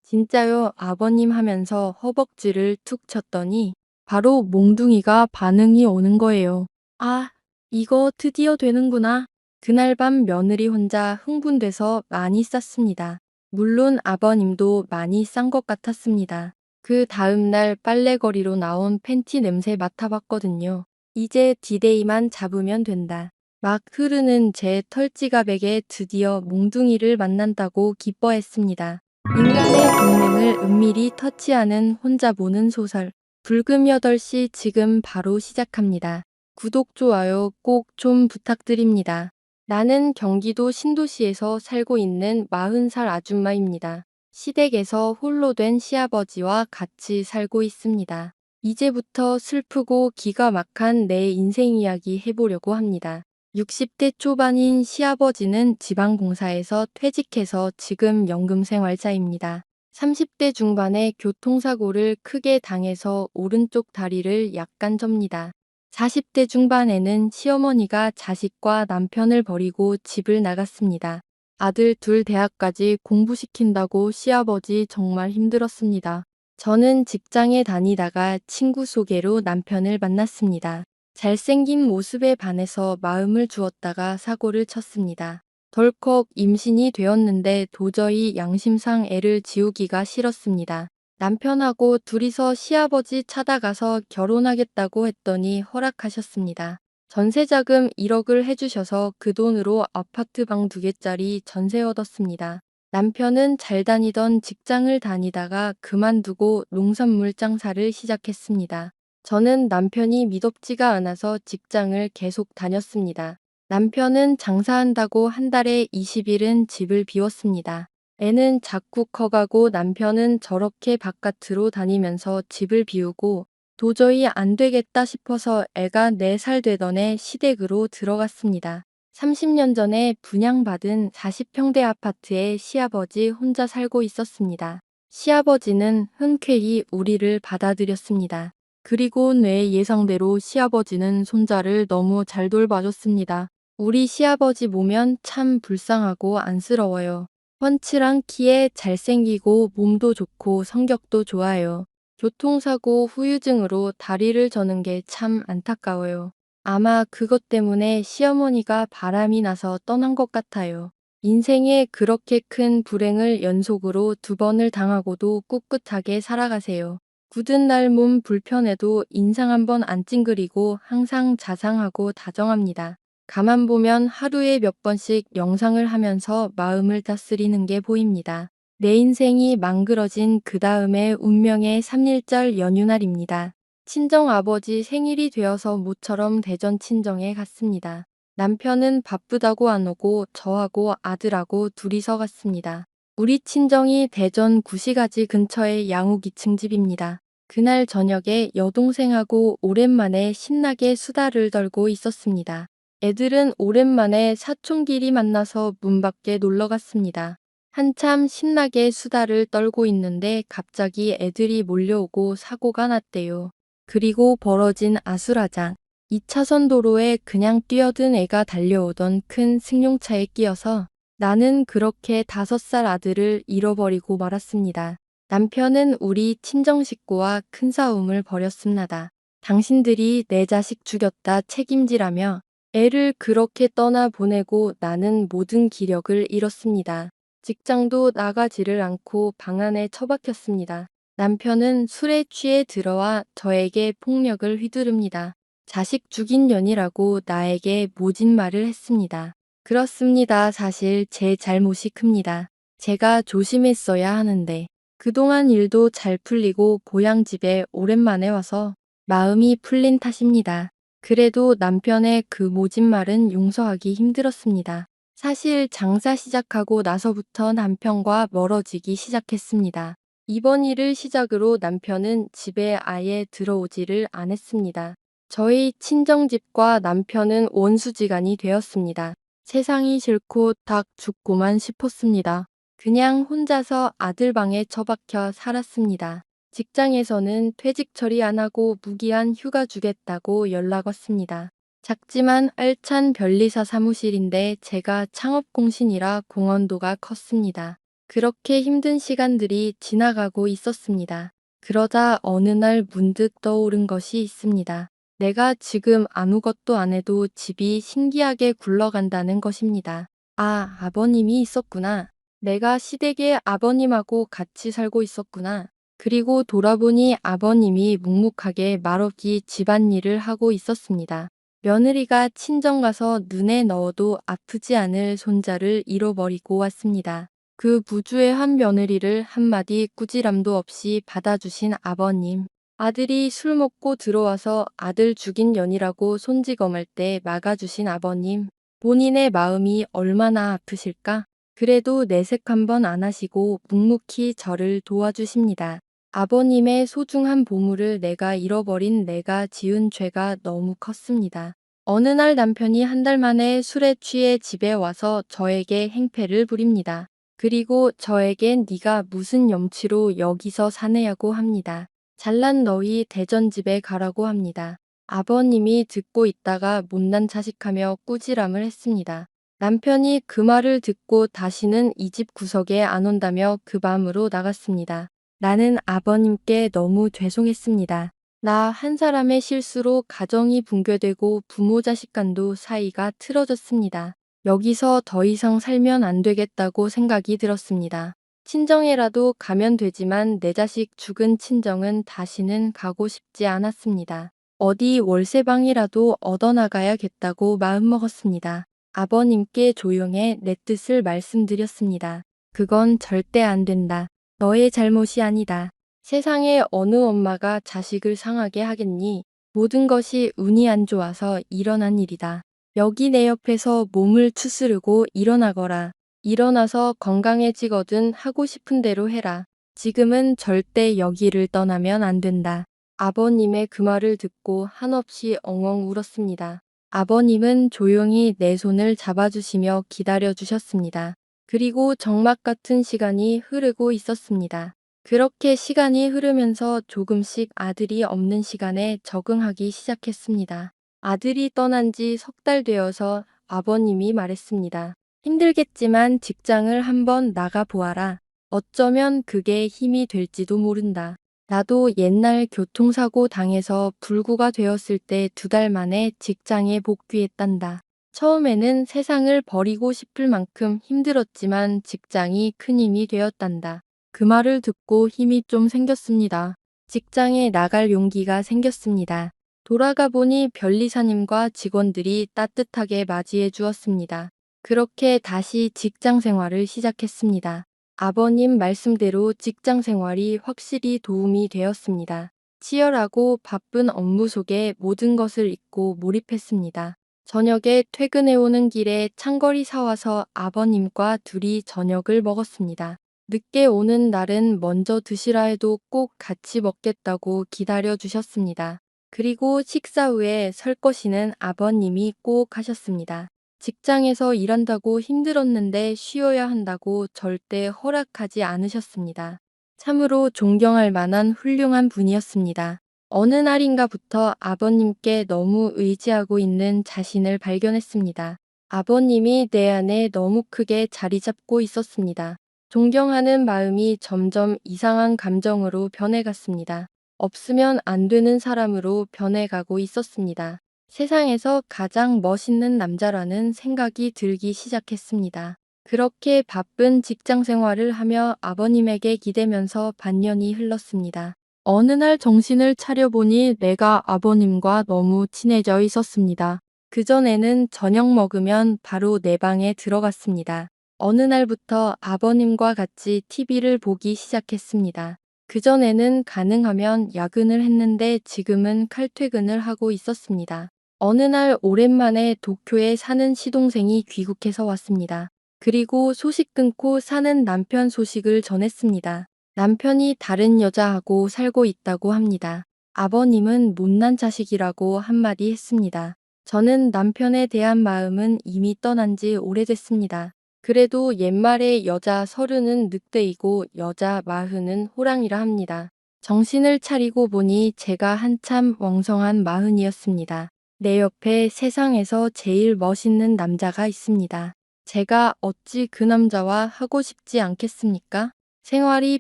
진짜요, 아버님 하면서 허벅지를 툭 쳤더니 바로 몽둥이가 반응이 오는 거예요. 아, 이거 드디어 되는구나. 그날 밤 며느리 혼자 흥분돼서 많이 쌌습니다. 물론 아버님도 많이 싼 것 같았습니다. 그 다음날 빨래거리로 나온 팬티 냄새 맡아봤거든요. 이제 디데이만 잡으면 된다. 막 흐르는 제 털지갑에게 드디어 몽둥이를 만난다고 기뻐했습니다. 인간의 본능을 은밀히 터치하는 혼자 보는 소설. 불금 8시 지금 바로 시작합니다. 구독, 좋아요 꼭 좀 부탁드립니다. 나는 경기도 신도시에서 살고 있는 40살 아줌마입니다. 시댁에서 홀로 된 시아버지와 같이 살고 있습니다. 이제부터 슬프고 기가 막한 내 인생 이야기 해보려고 합니다. 60대 초반인 시아버지는 지방공사에서 퇴직해서 지금 연금생활자입니다. 30대 중반에 교통사고를 크게 당해서 오른쪽 다리를 약간 접니다. 40대 중반에는 시어머니가 자식과 남편을 버리고 집을 나갔습니다. 아들 둘 대학까지 공부시킨다고 시아버지 정말 힘들었습니다. 저는 직장에 다니다가 친구 소개로 남편을 만났습니다. 잘생긴 모습에 반해서 마음을 주었다가 사고를 쳤습니다. 덜컥 임신이 되었는데 도저히 양심상 애를 지우기가 싫었습니다. 남편하고 둘이서 시아버지 찾아가서 결혼하겠다고 했더니 허락하셨습니다. 전세자금 1억을 해주셔서 그 돈으로 아파트 방 2개짜리 전세 얻었습니다. 남편은 잘 다니던 직장을 다니다가 그만두고 농산물 장사를 시작했습니다. 저는 남편이 미덥지가 않아서 직장을 계속 다녔습니다. 남편은 장사한다고 한 달에 20일은 집을 비웠습니다. 애는 자꾸 커가고 남편은 저렇게 바깥으로 다니면서 집을 비우고 도저히 안 되겠다 싶어서 애가 4살 되던 해 시댁으로 들어갔습니다. 30년 전에 분양받은 40평대 아파트에 시아버지 혼자 살고 있었습니다. 시아버지는 흔쾌히 우리를 받아들였습니다. 그리고 내 예상대로 시아버지는 손자를 너무 잘 돌봐줬습니다. 우리 시아버지 보면 참 불쌍하고 안쓰러워요. 훤칠한 키에 잘생기고 몸도 좋고 성격도 좋아요. 교통사고 후유증으로 다리를 저는 게 참 안타까워요. 아마 그것 때문에 시어머니가 바람이 나서 떠난 것 같아요. 인생에 그렇게 큰 불행을 연속으로 2번을 당하고도 꿋꿋하게 살아가세요. 굳은 날 몸 불편해도 인상 한번 안 찡그리고 항상 자상하고 다정합니다. 가만 보면 하루에 몇 번씩 영상을 하면서 마음을 다스리는 게 보입니다. 내 인생이 망그러진 그 다음에 운명의 3.1절 연휴날입니다. 친정아버지 생일이 되어서 모처럼 대전 친정에 갔습니다. 남편은 바쁘다고 안 오고 저하고 아들하고 둘이서 갔습니다. 우리 친정이 대전 구시가지 근처의 양옥 2층 집입니다. 그날 저녁에 여동생하고 오랜만에 신나게 수다를 떨고 있었습니다. 애들은 오랜만에 사촌끼리 만나서 문 밖에 놀러 갔습니다. 한참 신나게 수다를 떨고 있는데 갑자기 애들이 몰려오고 사고가 났대요. 그리고 벌어진 아수라장. 2차선 도로에 그냥 뛰어든 애가 달려오던 큰 승용차에 끼어서 나는 그렇게 5살 아들을 잃어버리고 말았습니다. 남편은 우리 친정 식구와 큰 싸움을 벌였습니다. 당신들이 내 자식 죽였다 책임지라며 애를 그렇게 떠나보내고 나는 모든 기력을 잃었습니다. 직장도 나가지를 않고 방 안에 처박혔습니다. 남편은 술에 취해 들어와 저에게 폭력을 휘두릅니다. 자식 죽인 년이라고 나에게 모진 말을 했습니다. 그렇습니다. 사실 제 잘못이 큽니다. 제가 조심했어야 하는데 그동안 일도 잘 풀리고 고향 집에 오랜만에 와서 마음이 풀린 탓입니다. 그래도 남편의 그 모진 말은 용서하기 힘들었습니다. 사실 장사 시작하고 나서부터 남편과 멀어지기 시작했습니다. 이번 일을 시작으로 남편은 집에 아예 들어오지를 않았습니다. 저희 친정집과 남편은 원수지간이 되었습니다. 세상이 싫고 닭 죽고만 싶었습니다. 그냥 혼자서 아들 방에 처박혀 살았습니다. 직장에서는 퇴직 처리 안 하고 무기한 휴가 주겠다고 연락 왔습니다. 작지만 알찬 변리사 사무실인데 제가 창업 공신이라 공헌도가 컸습니다. 그렇게 힘든 시간들이 지나가고 있었습니다. 그러자 어느 날 문득 떠오른 것이 있습니다. 내가 지금 아무것도 안 해도 집이 신기하게 굴러간다는 것입니다. 아, 아버님이 있었구나. 내가 시댁에 아버님하고 같이 살고 있었구나. 그리고 돌아보니 아버님이 묵묵하게 말없이 집안일을 하고 있었습니다. 며느리가 친정 가서 눈에 넣어도 아프지 않을 손자를 잃어버리고 왔습니다. 그 무주의 한 며느리를 한마디 꾸지람도 없이 받아주신 아버님. 아들이 술 먹고 들어와서 아들 죽인 년이라고 손찌검할 때 막아주신 아버님. 본인의 마음이 얼마나 아프실까? 그래도 내색 한번 안 하시고 묵묵히 저를 도와주십니다. 아버님의 소중한 보물을 내가 잃어버린 내가 지은 죄가 너무 컸습니다. 어느 날 남편이 한 달 만에 술에 취해 집에 와서 저에게 행패를 부립니다. 그리고 저에겐 네가 무슨 염치로 여기서 사내냐고 합니다. 잘난 너희 대전집에 가라고 합니다. 아버님이 듣고 있다가 못난 자식하며 꾸지람을 했습니다. 남편이 그 말을 듣고 다시는 이 집 구석에 안 온다며 그 밤으로 나갔습니다. 나는 아버님께 너무 죄송했습니다. 나 한 사람의 실수로 가정이 붕괴되고 부모 자식 간도 사이가 틀어졌습니다. 여기서 더 이상 살면 안 되겠다고 생각이 들었습니다. 친정에라도 가면 되지만 내 자식 죽은 친정은 다시는 가고 싶지 않았습니다. 어디 월세방이라도 얻어나가야겠다고 마음먹었습니다. 아버님께 조용해 내 뜻을 말씀드렸습니다. 그건 절대 안 된다. 너의 잘못이 아니다. 세상에 어느 엄마가 자식을 상하게 하겠니? 모든 것이 운이 안 좋아서 일어난 일이다. 여기 내 옆에서 몸을 추스르고 일어나거라. 일어나서 건강해지거든 하고 싶은 대로 해라. 지금은 절대 여기를 떠나면 안 된다. 아버님의 그 말을 듣고 한없이 엉엉 울었습니다. 아버님은 조용히 내 손을 잡아주시며 기다려주셨습니다. 그리고 정막 같은 시간이 흐르고 있었습니다. 그렇게 시간이 흐르면서 조금씩 아들이 없는 시간에 적응하기 시작했습니다. 아들이 떠난 지 석 달 되어서 아버님이 말했습니다. 힘들겠지만 직장을 한번 나가보아라. 어쩌면 그게 힘이 될지도 모른다. 나도 옛날 교통사고 당해서 불구가 되었을 때 2달 만에 직장에 복귀했단다. 처음에는 세상을 버리고 싶을 만큼 힘들었지만 직장이 큰 힘이 되었단다. 그 말을 듣고 힘이 좀 생겼습니다. 직장에 나갈 용기가 생겼습니다. 돌아가 보니 변리사님과 직원들이 따뜻하게 맞이해 주었습니다. 그렇게 다시 직장 생활을 시작했습니다. 아버님 말씀대로 직장 생활이 확실히 도움이 되었습니다. 치열하고 바쁜 업무 속에 모든 것을 잊고 몰입했습니다. 저녁에 퇴근해 오는 길에 창거리 사와서 아버님과 둘이 저녁을 먹었습니다. 늦게 오는 날은 먼저 드시라 해도 꼭 같이 먹겠다고 기다려 주셨습니다. 그리고 식사 후에 설 것이는 아버님이 꼭 하셨습니다. 직장에서 일한다고 힘들었는데 쉬어야 한다고 절대 허락하지 않으셨습니다. 참으로 존경할 만한 훌륭한 분이었습니다. 어느 날인가부터 아버님께 너무 의지하고 있는 자신을 발견했습니다. 아버님이 내 안에 너무 크게 자리 잡고 있었습니다. 존경하는 마음이 점점 이상한 감정으로 변해갔습니다. 없으면 안 되는 사람으로 변해가고 있었습니다. 세상에서 가장 멋있는 남자라는 생각이 들기 시작했습니다. 그렇게 바쁜 직장 생활을 하며 아버님에게 기대면서 반년이 흘렀습니다. 어느 날 정신을 차려보니 내가 아버님과 너무 친해져 있었습니다. 그전에는 저녁 먹으면 바로 내 방에 들어갔습니다. 어느 날부터 아버님과 같이 TV를 보기 시작했습니다. 그전에는 가능하면 야근을 했는데 지금은 칼퇴근을 하고 있었습니다. 어느 날 오랜만에 도쿄에 사는 시동생이 귀국해서 왔습니다. 그리고 소식 끊고 사는 남편 소식을 전했습니다. 남편이 다른 여자하고 살고 있다고 합니다. 아버님은 못난 자식이라고 한마디 했습니다. 저는 남편에 대한 마음은 이미 떠난 지 오래됐습니다. 그래도 옛말에 여자 30은 늑대이고 여자 40은 호랑이라 합니다. 정신을 차리고 보니 제가 한참 왕성한 40이었습니다. 내 옆에 세상에서 제일 멋있는 남자가 있습니다. 제가 어찌 그 남자와 하고 싶지 않겠습니까? 생활이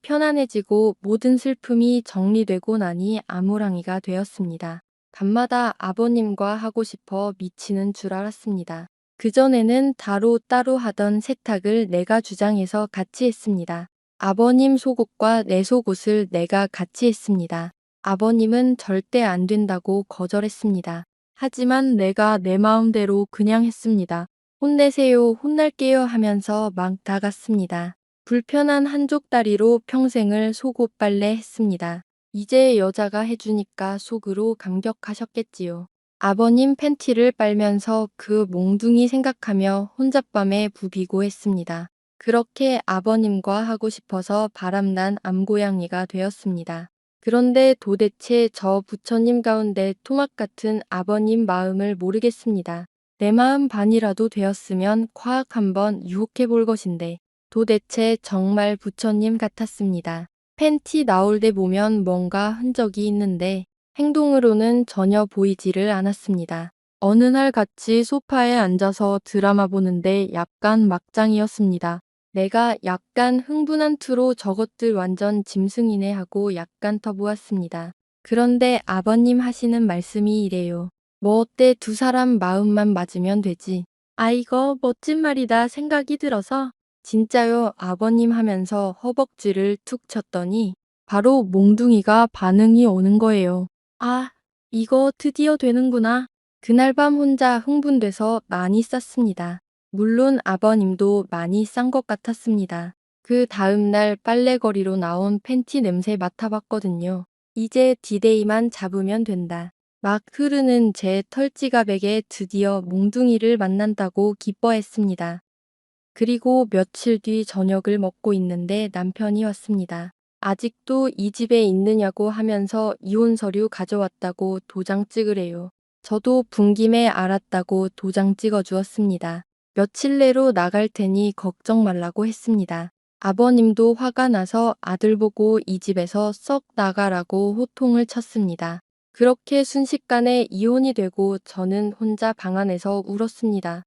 편안해지고 모든 슬픔이 정리되고 나니 아무랑이가 되었습니다. 밤마다 아버님과 하고 싶어 미치는 줄 알았습니다. 그전에는 따로 하던 세탁을 내가 주장해서 같이 했습니다. 아버님 속옷과 내 속옷을 내가 같이 했습니다. 아버님은 절대 안 된다고 거절했습니다. 하지만 내가 내 마음대로 그냥 했습니다. 혼내세요, 혼날게요 하면서 막 나갔습니다. 불편한 한쪽다리로 평생을 속옷 빨래 했습니다. 이제 여자가 해주니까 속으로 감격하셨겠지요. 아버님 팬티를 빨면서 그 몽둥이 생각하며 혼잣밤에 부비고 했습니다. 그렇게 아버님과 하고 싶어서 바람난 암고양이가 되었습니다. 그런데 도대체 저 부처님 가운데 토막 같은 아버님 마음을 모르겠습니다. 내 마음 반이라도 되었으면 과학 한번 유혹해 볼 것인데 도대체 정말 부처님 같았습니다. 팬티 나올 때 보면 뭔가 흔적이 있는데 행동으로는 전혀 보이지를 않았습니다. 어느 날 같이 소파에 앉아서 드라마 보는데 약간 막장이었습니다. 내가 약간 흥분한 투로 저것들 완전 짐승이네 하고 약간 터보았습니다. 그런데 아버님 하시는 말씀이 이래요. 뭐 어때 두 사람 마음만 맞으면 되지. 아 이거 멋진 말이다 생각이 들어서 진짜요 아버님 하면서 허벅지를 툭 쳤더니 바로 몽둥이가 반응이 오는 거예요. 아, 이거 드디어 되는구나. 그날 밤 혼자 흥분돼서 많이 쌌습니다. 물론 아버님도 많이 싼 것 같았습니다. 그 다음날 빨래거리로 나온 팬티 냄새 맡아봤거든요. 이제 디데이만 잡으면 된다. 막 흐르는 제 털지갑에게 드디어 몽둥이를 만난다고 기뻐했습니다. 그리고 며칠 뒤 저녁을 먹고 있는데 남편이 왔습니다. 아직도 이 집에 있느냐고 하면서 이혼 서류 가져왔다고 도장 찍으래요. 저도 분김에 알았다고 도장 찍어 주었습니다. 며칠 내로 나갈 테니 걱정 말라고 했습니다. 아버님도 화가 나서 아들 보고 이 집에서 썩 나가라고 호통을 쳤습니다. 그렇게 순식간에 이혼이 되고 저는 혼자 방 안에서 울었습니다.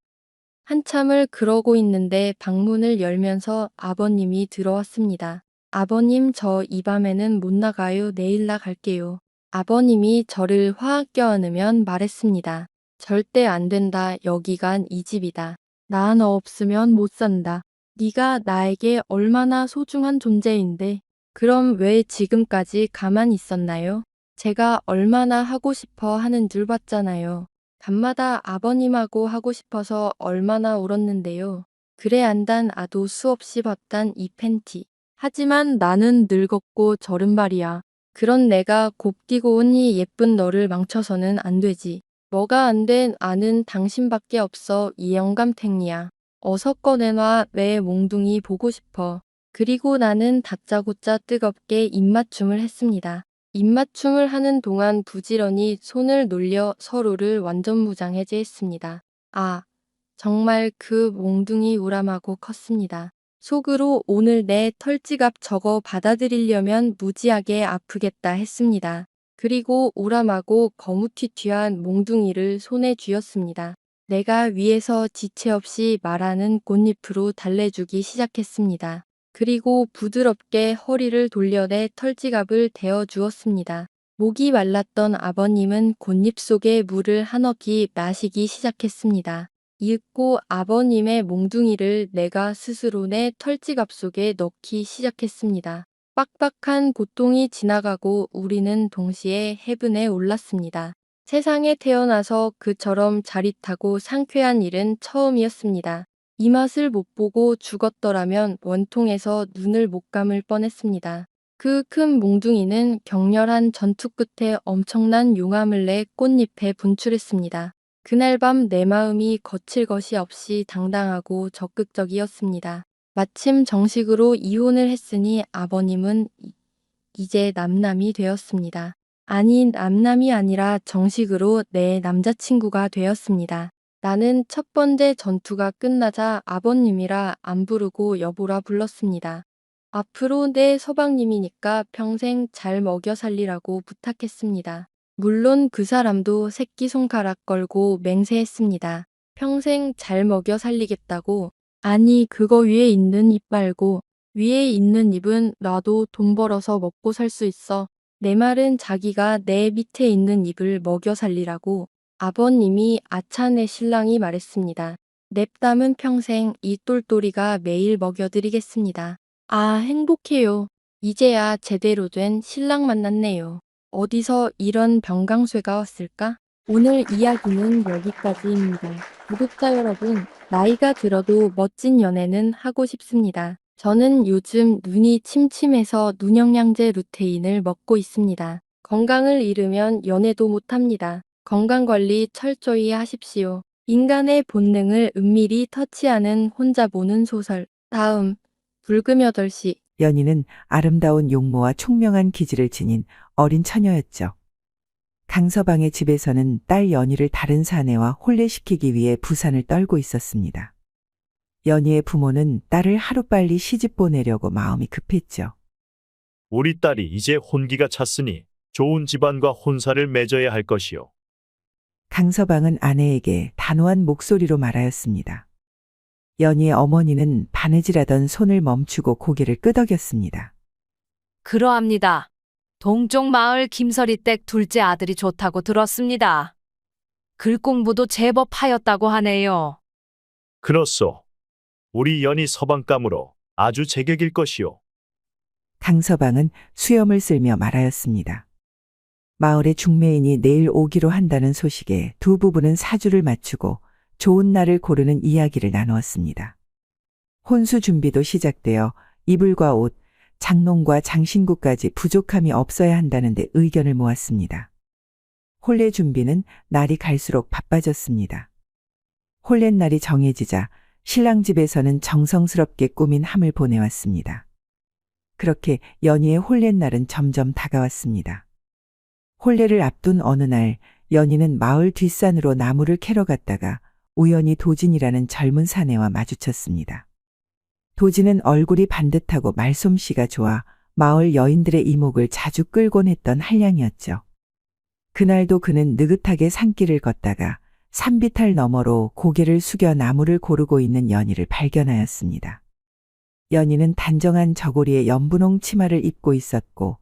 한참을 그러고 있는데 방문을 열면서 아버님이 들어왔습니다. 아버님 저 이 밤에는 못 나가요. 내일 나갈게요. 아버님이 저를 화학 껴안으면 말했습니다. 절대 안 된다. 여기간 이 집이다. 나 너 없으면 못 산다. 네가 나에게 얼마나 소중한 존재인데 그럼 왜 지금까지 가만히 있었나요? 제가 얼마나 하고 싶어 하는 줄 봤잖아요. 밤마다 아버님하고 하고 싶어서 얼마나 울었는데요. 그래 안단 아도 수없이 봤단 이 팬티. 하지만 나는 늙었고 저른발이야. 그런 내가 곱디고 온 이 예쁜 너를 망쳐서는 안 되지. 뭐가 안 된 아는 당신밖에 없어 이 영감탱이야. 어서 꺼내놔 내 몽둥이 보고 싶어. 그리고 나는 다짜고짜 뜨겁게 입맞춤을 했습니다. 입맞춤을 하는 동안 부지런히 손을 놀려 서로를 완전 무장해제했습니다. 아, 정말 그 몽둥이 우람하고 컸습니다. 속으로 오늘 내 털지갑 저거 받아들이려면 무지하게 아프겠다 했습니다. 그리고 우람하고 거무튀튀한 몽둥이를 손에 쥐었습니다. 내가 위에서 지체 없이 말하는 꽃잎으로 달래주기 시작했습니다. 그리고 부드럽게 허리를 돌려내 털지갑을 대어 주었습니다. 목이 말랐던 아버님은 꽃잎 속에 물을 한없이 마시기 시작했습니다. 이윽고 아버님의 몽둥이를 내가 스스로 내 털지갑 속에 넣기 시작했습니다. 빡빡한 고통이 지나가고 우리는 동시에 해븐에 올랐습니다. 세상에 태어나서 그처럼 짜릿하고 상쾌한 일은 처음이었습니다. 이 맛을 못 보고 죽었더라면 원통에서 눈을 못 감을 뻔했습니다. 그 큰 몽둥이는 격렬한 전투 끝에 엄청난 용암을 내 꽃잎에 분출했습니다. 그날 밤 내 마음이 거칠 것이 없이 당당하고 적극적이었습니다. 마침 정식으로 이혼을 했으니 아버님은 이제 남남이 되었습니다. 아니 남남이 아니라 정식으로 내 남자친구가 되었습니다. 나는 첫 번째 전투가 끝나자 아버님이라 안 부르고 여보라 불렀습니다. 앞으로 내 서방님이니까 평생 잘 먹여 살리라고 부탁했습니다. 물론 그 사람도 새끼손가락 걸고 맹세했습니다. 평생 잘 먹여 살리겠다고 아니, 그거 위에 있는 잎 말고 위에 있는 잎은 놔도 돈 벌어서 먹고 살 수 있어. 내 말은 자기가 내 밑에 있는 잎을 먹여 살리라고 아버님이 아차네 신랑이 말했습니다. 냅담은 평생 이 똘똘이가 매일 먹여드리겠습니다. 아, 행복해요. 이제야 제대로 된 신랑 만났네요. 어디서 이런 병강쇠가 왔을까? 오늘 이야기는 여기까지입니다. 구독자 여러분, 나이가 들어도 멋진 연애는 하고 싶습니다. 저는 요즘 눈이 침침해서 눈영양제 루테인을 먹고 있습니다. 건강을 잃으면 연애도 못합니다. 건강관리 철저히 하십시오. 인간의 본능을 은밀히 터치하는 혼자 보는 소설. 다음, 불금 8시. 연희는 아름다운 용모와 총명한 기질을 지닌 어린 처녀였죠. 강서방의 집에서는 딸 연희를 다른 사내와 혼례시키기 위해 부산을 떨고 있었습니다. 연희의 부모는 딸을 하루빨리 시집 보내려고 마음이 급했죠. 우리 딸이 이제 혼기가 찼으니 좋은 집안과 혼사를 맺어야 할 것이요. 강서방은 아내에게 단호한 목소리로 말하였습니다. 연희의 어머니는 바느질하던 손을 멈추고 고개를 끄덕였습니다. 그러합니다. 동쪽 마을 김설이 댁 둘째 아들이 좋다고 들었습니다. 글 공부도 제법 하였다고 하네요. 그렇소. 우리 연희 서방감으로 아주 제격일 것이요. 강서방은 수염을 쓸며 말하였습니다. 마을의 중매인이 내일 오기로 한다는 소식에 두 부부는 사주를 맞추고 좋은 날을 고르는 이야기를 나누었습니다. 혼수 준비도 시작되어 이불과 옷, 장롱과 장신구까지 부족함이 없어야 한다는데 의견을 모았습니다. 혼례 준비는 날이 갈수록 바빠졌습니다. 혼례날이 정해지자 신랑 집에서는 정성스럽게 꾸민 함을 보내왔습니다. 그렇게 연희의 혼례날은 점점 다가왔습니다. 혼례를 앞둔 어느 날 연희는 마을 뒷산으로 나무를 캐러 갔다가 우연히 도진이라는 젊은 사내와 마주쳤습니다. 도진은 얼굴이 반듯하고 말솜씨가 좋아 마을 여인들의 이목을 자주 끌곤 했던 한량이었죠. 그날도 그는 느긋하게 산길을 걷다가 산비탈 너머로 고개를 숙여 나무를 고르고 있는 연희를 발견하였습니다. 연희는 단정한 저고리에 연분홍 치마를 입고 있었고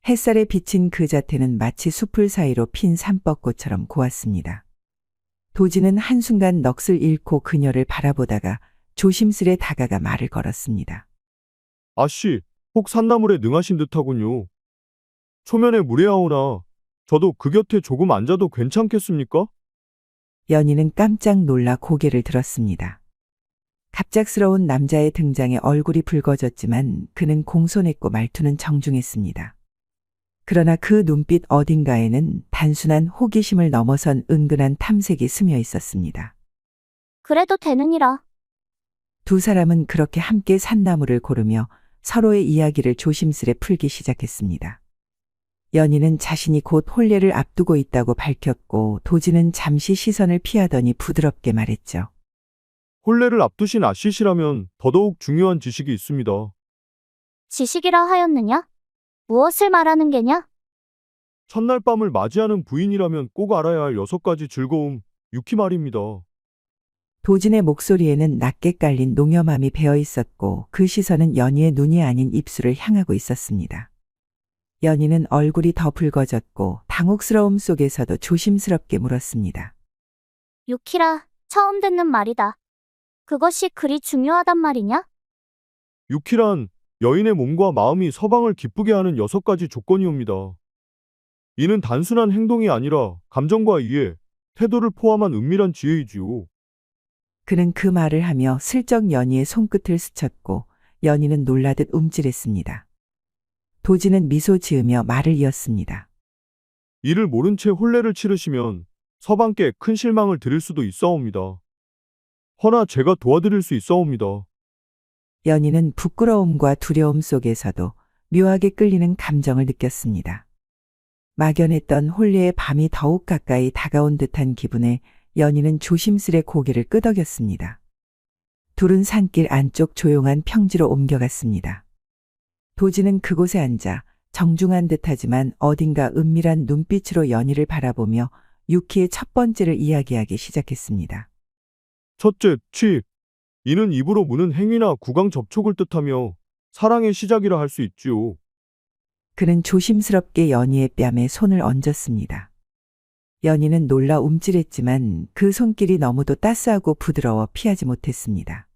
햇살에 비친 그 자태는 마치 숲을 사이로 핀 산벚꽃처럼 고왔습니다. 도진은 한순간 넋을 잃고 그녀를 바라보다가 조심스레 다가가 말을 걸었습니다. 아씨, 혹 산나물에 능하신 듯하군요. 초면에 무례하오나 저도 그 곁에 조금 앉아도 괜찮겠습니까? 연희는 깜짝 놀라 고개를 들었습니다. 갑작스러운 남자의 등장에 얼굴이 붉어졌지만 그는 공손했고 말투는 정중했습니다. 그러나 그 눈빛 어딘가에는 단순한 호기심을 넘어선 은근한 탐색이 스며 있었습니다. 그래도 되느니라. 두 사람은 그렇게 함께 산나무를 고르며 서로의 이야기를 조심스레 풀기 시작했습니다. 연희는 자신이 곧 혼례를 앞두고 있다고 밝혔고 도진은 잠시 시선을 피하더니 부드럽게 말했죠. 혼례를 앞두신 아씨시라면 더더욱 중요한 지식이 있습니다. 지식이라 하였느냐? 무엇을 말하는 게냐? 첫날 밤을 맞이하는 부인이라면 꼭 알아야 할 6가지 즐거움, 유키 말입니다. 도진의 목소리에는 낮게 깔린 농염함이 배어 있었고 그 시선은 연희의 눈이 아닌 입술을 향하고 있었습니다. 연희는 얼굴이 더 붉어졌고 당혹스러움 속에서도 조심스럽게 물었습니다. 유키라, 처음 듣는 말이다. 그것이 그리 중요하단 말이냐? 유키란 여인의 몸과 마음이 서방을 기쁘게 하는 6가지 조건이옵니다. 이는 단순한 행동이 아니라 감정과 이해, 태도를 포함한 은밀한 지혜이지요. 그는 그 말을 하며 슬쩍 연희의 손끝을 스쳤고 연희는 놀라듯 움찔했습니다. 도진은 미소 지으며 말을 이었습니다. 이를 모른 채 혼례를 치르시면 서방께 큰 실망을 드릴 수도 있사옵니다. 허나 제가 도와드릴 수 있사옵니다. 연희는 부끄러움과 두려움 속에서도 묘하게 끌리는 감정을 느꼈습니다. 막연했던 혼례의 밤이 더욱 가까이 다가온 듯한 기분에 연희는 조심스레 고개를 끄덕였습니다. 둘은 산길 안쪽 조용한 평지로 옮겨갔습니다. 도진은 그곳에 앉아 정중한 듯하지만 어딘가 은밀한 눈빛으로 연희를 바라보며 유키의 첫 번째를 이야기하기 시작했습니다. 첫째, 취. 이는 입으로 무는 행위나 구강 접촉을 뜻하며 사랑의 시작이라 할 수 있지요. 그는 조심스럽게 연희의 뺨에 손을 얹었습니다. 연희는 놀라 움찔했지만 그 손길이 너무도 따스하고 부드러워 피하지 못했습니다.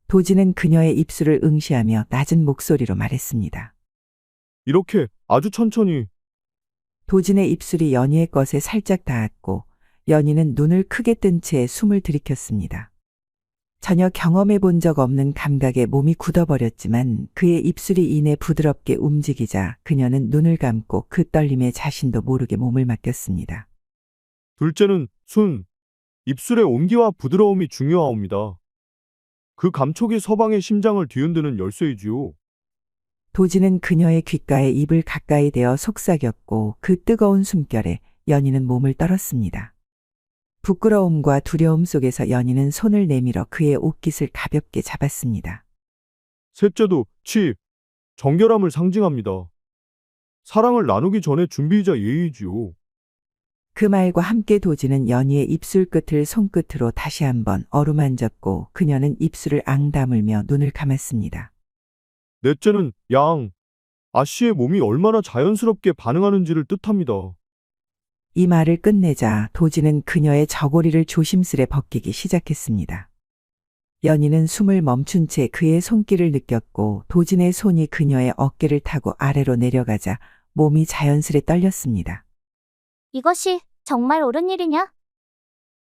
도진은 그녀의 입술을 응시하며 낮은 목소리로 말했습니다. 이렇게 아주 천천히. 도진의 입술이 연희의 것에 살짝 닿았고 연희는 눈을 크게 뜬 채 숨을 들이켰습니다. 전혀 경험해 본 적 없는 감각에 몸이 굳어버렸지만 그의 입술이 이내 부드럽게 움직이자 그녀는 눈을 감고 그 떨림에 자신도 모르게 몸을 맡겼습니다. 둘째는 순. 입술의 온기와 부드러움이 중요하옵니다. 그 감촉이 서방의 심장을 뒤흔드는 열쇠이지요. 도진은 그녀의 귓가에 입을 가까이 대어 속삭였고 그 뜨거운 숨결에 연희는 몸을 떨었습니다. 부끄러움과 두려움 속에서 연희는 손을 내밀어 그의 옷깃을 가볍게 잡았습니다. 셋째도 정결함을 상징합니다. 사랑을 나누기 전에 준비이자 예의지요. 그 말과 함께 도진은 연희의 입술 끝을 손끝으로 다시 한번 어루만졌고 그녀는 입술을 앙다물며 눈을 감았습니다. 넷째는 아씨의 몸이 얼마나 자연스럽게 반응하는지를 뜻합니다. 이 말을 끝내자 도진은 그녀의 저고리를 조심스레 벗기기 시작했습니다. 연희는 숨을 멈춘 채 그의 손길을 느꼈고 도진의 손이 그녀의 어깨를 타고 아래로 내려가자 몸이 자연스레 떨렸습니다. 이것이 정말 옳은 일이냐?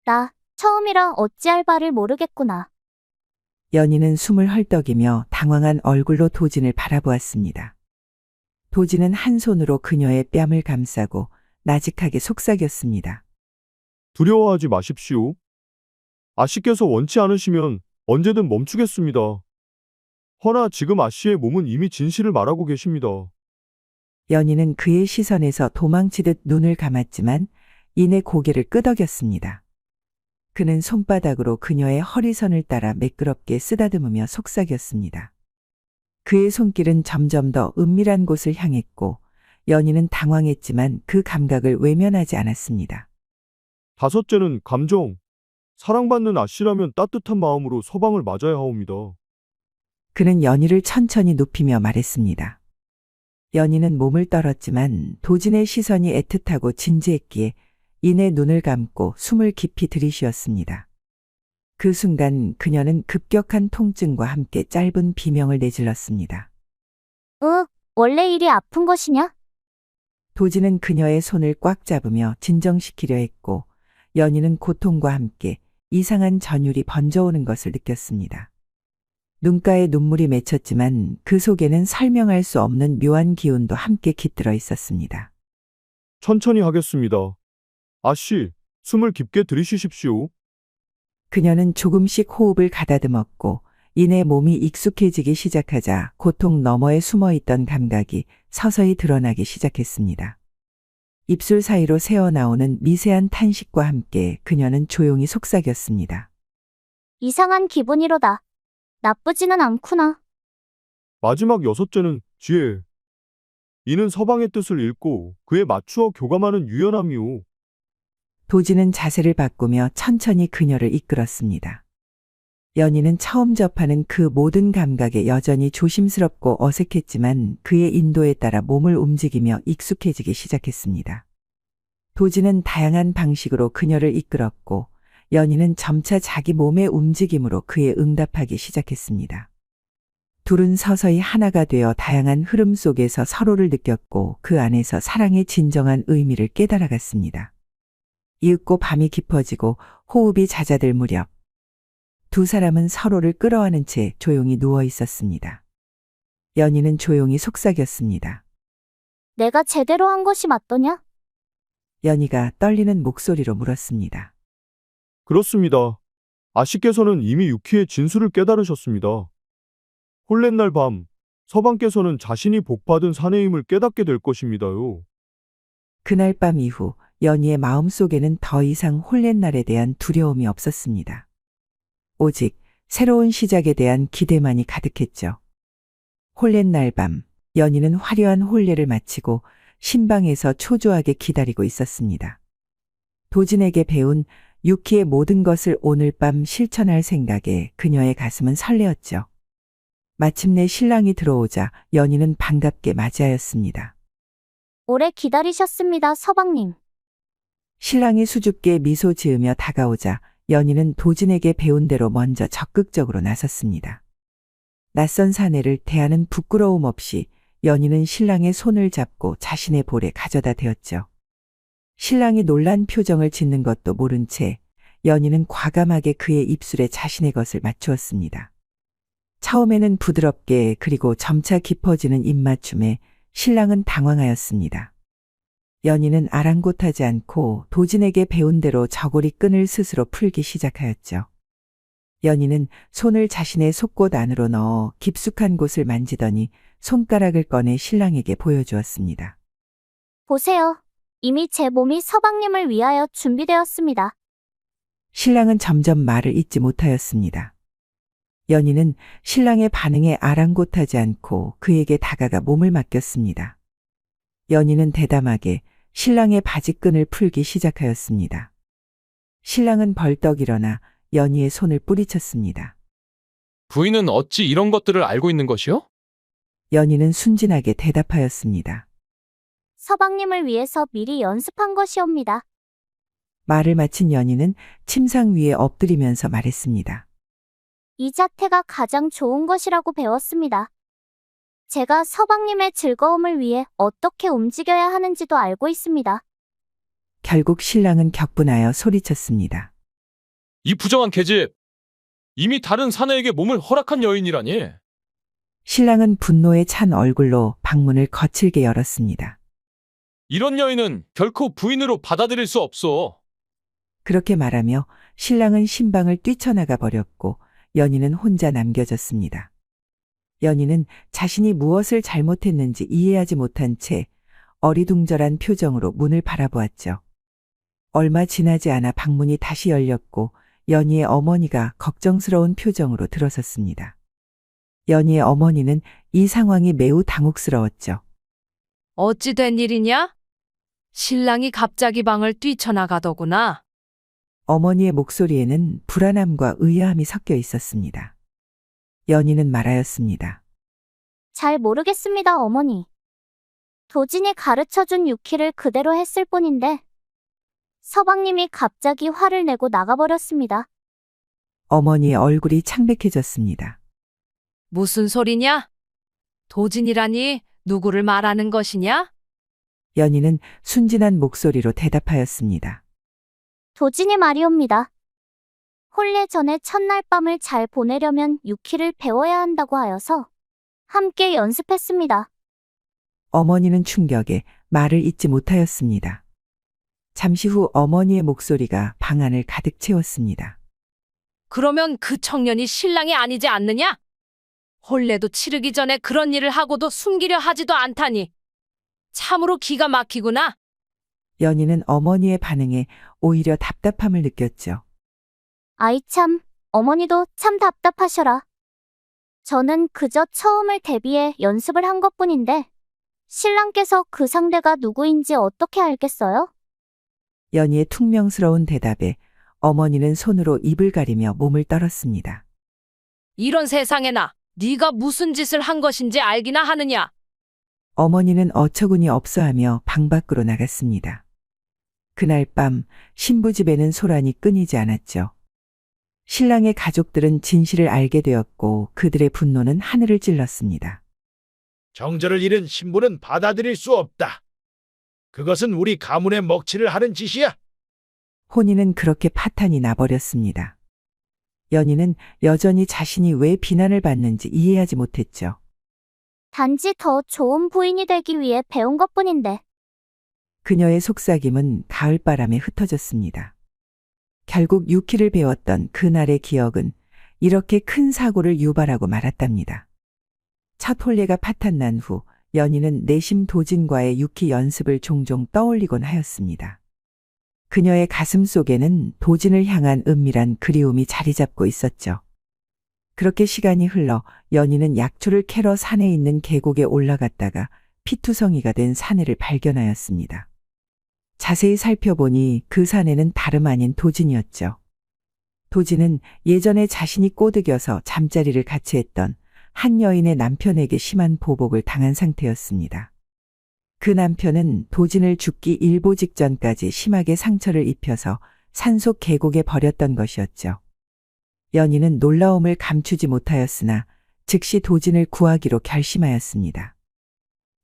나 처음이라 어찌할 바를 모르겠구나. 연희는 숨을 헐떡이며 당황한 얼굴로 도진을 바라보았습니다. 도진은 한 손으로 그녀의 뺨을 감싸고 나직하게 속삭였습니다. 두려워하지 마십시오. 아씨께서 원치 않으시면 언제든 멈추겠습니다. 허나 지금 아씨의 몸은 이미 진실을 말하고 계십니다. 연희는 그의 시선에서 도망치듯 눈을 감았지만 이내 고개를 끄덕였습니다. 그는 손바닥으로 그녀의 허리선을 따라 매끄럽게 쓰다듬으며 속삭였습니다. 그의 손길은 점점 더 은밀한 곳을 향했고 연희는 당황했지만 그 감각을 외면하지 않았습니다. 다섯째는 감정. 사랑받는 아씨라면 따뜻한 마음으로 서방을 맞아야 하옵니다. 그는 연희를 천천히 눕히며 말했습니다. 연희는 몸을 떨었지만 도진의 시선이 애틋하고 진지했기에 이내 눈을 감고 숨을 깊이 들이쉬었습니다. 그 순간 그녀는 급격한 통증과 함께 짧은 비명을 내질렀습니다. 원래 일이 아픈 것이냐? 도진은 그녀의 손을 꽉 잡으며 진정시키려 했고 연희는 고통과 함께 이상한 전율이 번져오는 것을 느꼈습니다. 눈가에 눈물이 맺혔지만 그 속에는 설명할 수 없는 묘한 기운도 함께 깃들어 있었습니다. 천천히 하겠습니다. 아씨, 숨을 깊게 들이쉬십시오. 그녀는 조금씩 호흡을 가다듬었고 이내 몸이 익숙해지기 시작하자 고통 너머에 숨어있던 감각이 서서히 드러나기 시작했습니다. 입술 사이로 새어나오는 미세한 탄식과 함께 그녀는 조용히 속삭였습니다. 이상한 기분이로다. 나쁘지는 않구나. 마지막 여섯째는 지혜. 이는 서방의 뜻을 읽고 그에 맞추어 교감하는 유연함이오. 도진은 자세를 바꾸며 천천히 그녀를 이끌었습니다. 연희는 처음 접하는 그 모든 감각에 여전히 조심스럽고 어색했지만 그의 인도에 따라 몸을 움직이며 익숙해지기 시작했습니다. 도진은 다양한 방식으로 그녀를 이끌었고 연희는 점차 자기 몸의 움직임으로 그에 응답하기 시작했습니다. 둘은 서서히 하나가 되어 다양한 흐름 속에서 서로를 느꼈고 그 안에서 사랑의 진정한 의미를 깨달아갔습니다. 이윽고 밤이 깊어지고 호흡이 잦아들 무렵 두 사람은 서로를 끌어안은 채 조용히 누워 있었습니다. 연희는 조용히 속삭였습니다. 내가 제대로 한 것이 맞더냐? 연희가 떨리는 목소리로 물었습니다. 그렇습니다. 아씨께서는 이미 유키의 진술을 깨달으셨습니다. 홀렛날 밤, 서방께서는 자신이 복받은 사내임을 깨닫게 될 것입니다요. 그날 밤 이후 연희의 마음속에는 더 이상 홀렛날에 대한 두려움이 없었습니다. 오직 새로운 시작에 대한 기대만이 가득했죠. 홀렛날 밤, 연희는 화려한 혼례를 마치고 신방에서 초조하게 기다리고 있었습니다. 도진에게 배운 유키의 모든 것을 오늘 밤 실천할 생각에 그녀의 가슴은 설레었죠. 마침내 신랑이 들어오자 연희는 반갑게 맞이하였습니다. 오래 기다리셨습니다, 서방님. 신랑이 수줍게 미소 지으며 다가오자 연희는 도진에게 배운 대로 먼저 적극적으로 나섰습니다. 낯선 사내를 대하는 부끄러움 없이 연희는 신랑의 손을 잡고 자신의 볼에 가져다 대었죠. 신랑이 놀란 표정을 짓는 것도 모른 채 연희는 과감하게 그의 입술에 자신의 것을 맞추었습니다. 처음에는 부드럽게 그리고 점차 깊어지는 입맞춤에 신랑은 당황하였습니다. 연희는 아랑곳하지 않고 도진에게 배운 대로 저고리 끈을 스스로 풀기 시작하였죠. 연희는 손을 자신의 속옷 안으로 넣어 깊숙한 곳을 만지더니 손가락을 꺼내 신랑에게 보여주었습니다. 보세요. 이미 제 몸이 서방님을 위하여 준비되었습니다. 신랑은 점점 말을 잇지 못하였습니다. 연희는 신랑의 반응에 아랑곳하지 않고 그에게 다가가 몸을 맡겼습니다. 연희는 대담하게 신랑의 바지끈을 풀기 시작하였습니다. 신랑은 벌떡 일어나 연희의 손을 뿌리쳤습니다. 부인은 어찌 이런 것들을 알고 있는 것이요? 연희는 순진하게 대답하였습니다. 서방님을 위해서 미리 연습한 것이옵니다. 말을 마친 연희는 침상 위에 엎드리면서 말했습니다. 이 자태가 가장 좋은 것이라고 배웠습니다. 제가 서방님의 즐거움을 위해 어떻게 움직여야 하는지도 알고 있습니다. 결국 신랑은 격분하여 소리쳤습니다. 이 부정한 계집! 이미 다른 사내에게 몸을 허락한 여인이라니! 신랑은 분노에 찬 얼굴로 방문을 거칠게 열었습니다. 이런 여인은 결코 부인으로 받아들일 수 없소. 그렇게 말하며 신랑은 신방을 뛰쳐나가 버렸고 연희는 혼자 남겨졌습니다. 연희는 자신이 무엇을 잘못했는지 이해하지 못한 채 어리둥절한 표정으로 문을 바라보았죠. 얼마 지나지 않아 방문이 다시 열렸고 연희의 어머니가 걱정스러운 표정으로 들어섰습니다. 연희의 어머니는 이 상황이 매우 당혹스러웠죠. 어찌 된 일이냐? 신랑이 갑자기 방을 뛰쳐나가더구나. 어머니의 목소리에는 불안함과 의아함이 섞여 있었습니다. 연희는 말하였습니다. 잘 모르겠습니다, 어머니. 도진이 가르쳐준 유키를 그대로 했을 뿐인데 서방님이 갑자기 화를 내고 나가버렸습니다. 어머니의 얼굴이 창백해졌습니다. 무슨 소리냐? 도진이라니 누구를 말하는 것이냐? 연희는 순진한 목소리로 대답하였습니다. 도진이 말이옵니다. 혼례 전에 첫날 밤을 잘 보내려면 유키를 배워야 한다고 하여서 함께 연습했습니다. 어머니는 충격에 말을 잇지 못하였습니다. 잠시 후 어머니의 목소리가 방 안을 가득 채웠습니다. 그러면 그 청년이 신랑이 아니지 않느냐? 혼례도 치르기 전에 그런 일을 하고도 숨기려 하지도 않다니. 참으로 기가 막히구나. 연희는 어머니의 반응에 오히려 답답함을 느꼈죠. 아이 참, 어머니도 참 답답하셔라. 저는 그저 처음을 대비해 연습을 한 것뿐인데 신랑께서 그 상대가 누구인지 어떻게 알겠어요? 연희의 퉁명스러운 대답에 어머니는 손으로 입을 가리며 몸을 떨었습니다. 이런 세상에나 네가 무슨 짓을 한 것인지 알기나 하느냐? 어머니는 어처구니 없어하며 방 밖으로 나갔습니다. 그날 밤 신부 집에는 소란이 끊이지 않았죠. 신랑의 가족들은 진실을 알게 되었고 그들의 분노는 하늘을 찔렀습니다. 정절을 잃은 신부는 받아들일 수 없다. 그것은 우리 가문의 먹칠을 하는 짓이야. 혼인은 그렇게 파탄이 나버렸습니다. 연희는 여전히 자신이 왜 비난을 받는지 이해하지 못했죠. 단지 더 좋은 부인이 되기 위해 배운 것뿐인데. 그녀의 속삭임은 가을바람에 흩어졌습니다. 결국 유키를 배웠던 그날의 기억은 이렇게 큰 사고를 유발하고 말았답니다. 첫 혼례가 파탄난 후 연희는 내심 도진과의 유키 연습을 종종 떠올리곤 하였습니다. 그녀의 가슴 속에는 도진을 향한 은밀한 그리움이 자리 잡고 있었죠. 그렇게 시간이 흘러 연희는 약초를 캐러 산에 있는 계곡에 올라갔다가 피투성이가 된 사내를 발견하였습니다. 자세히 살펴보니 그 사내는 다름 아닌 도진이었죠. 도진은 예전에 자신이 꼬드겨서 잠자리를 같이 했던 한 여인의 남편에게 심한 보복을 당한 상태였습니다. 그 남편은 도진을 죽기 일보 직전까지 심하게 상처를 입혀서 산속 계곡에 버렸던 것이었죠. 연희는 놀라움을 감추지 못하였으나 즉시 도진을 구하기로 결심하였습니다.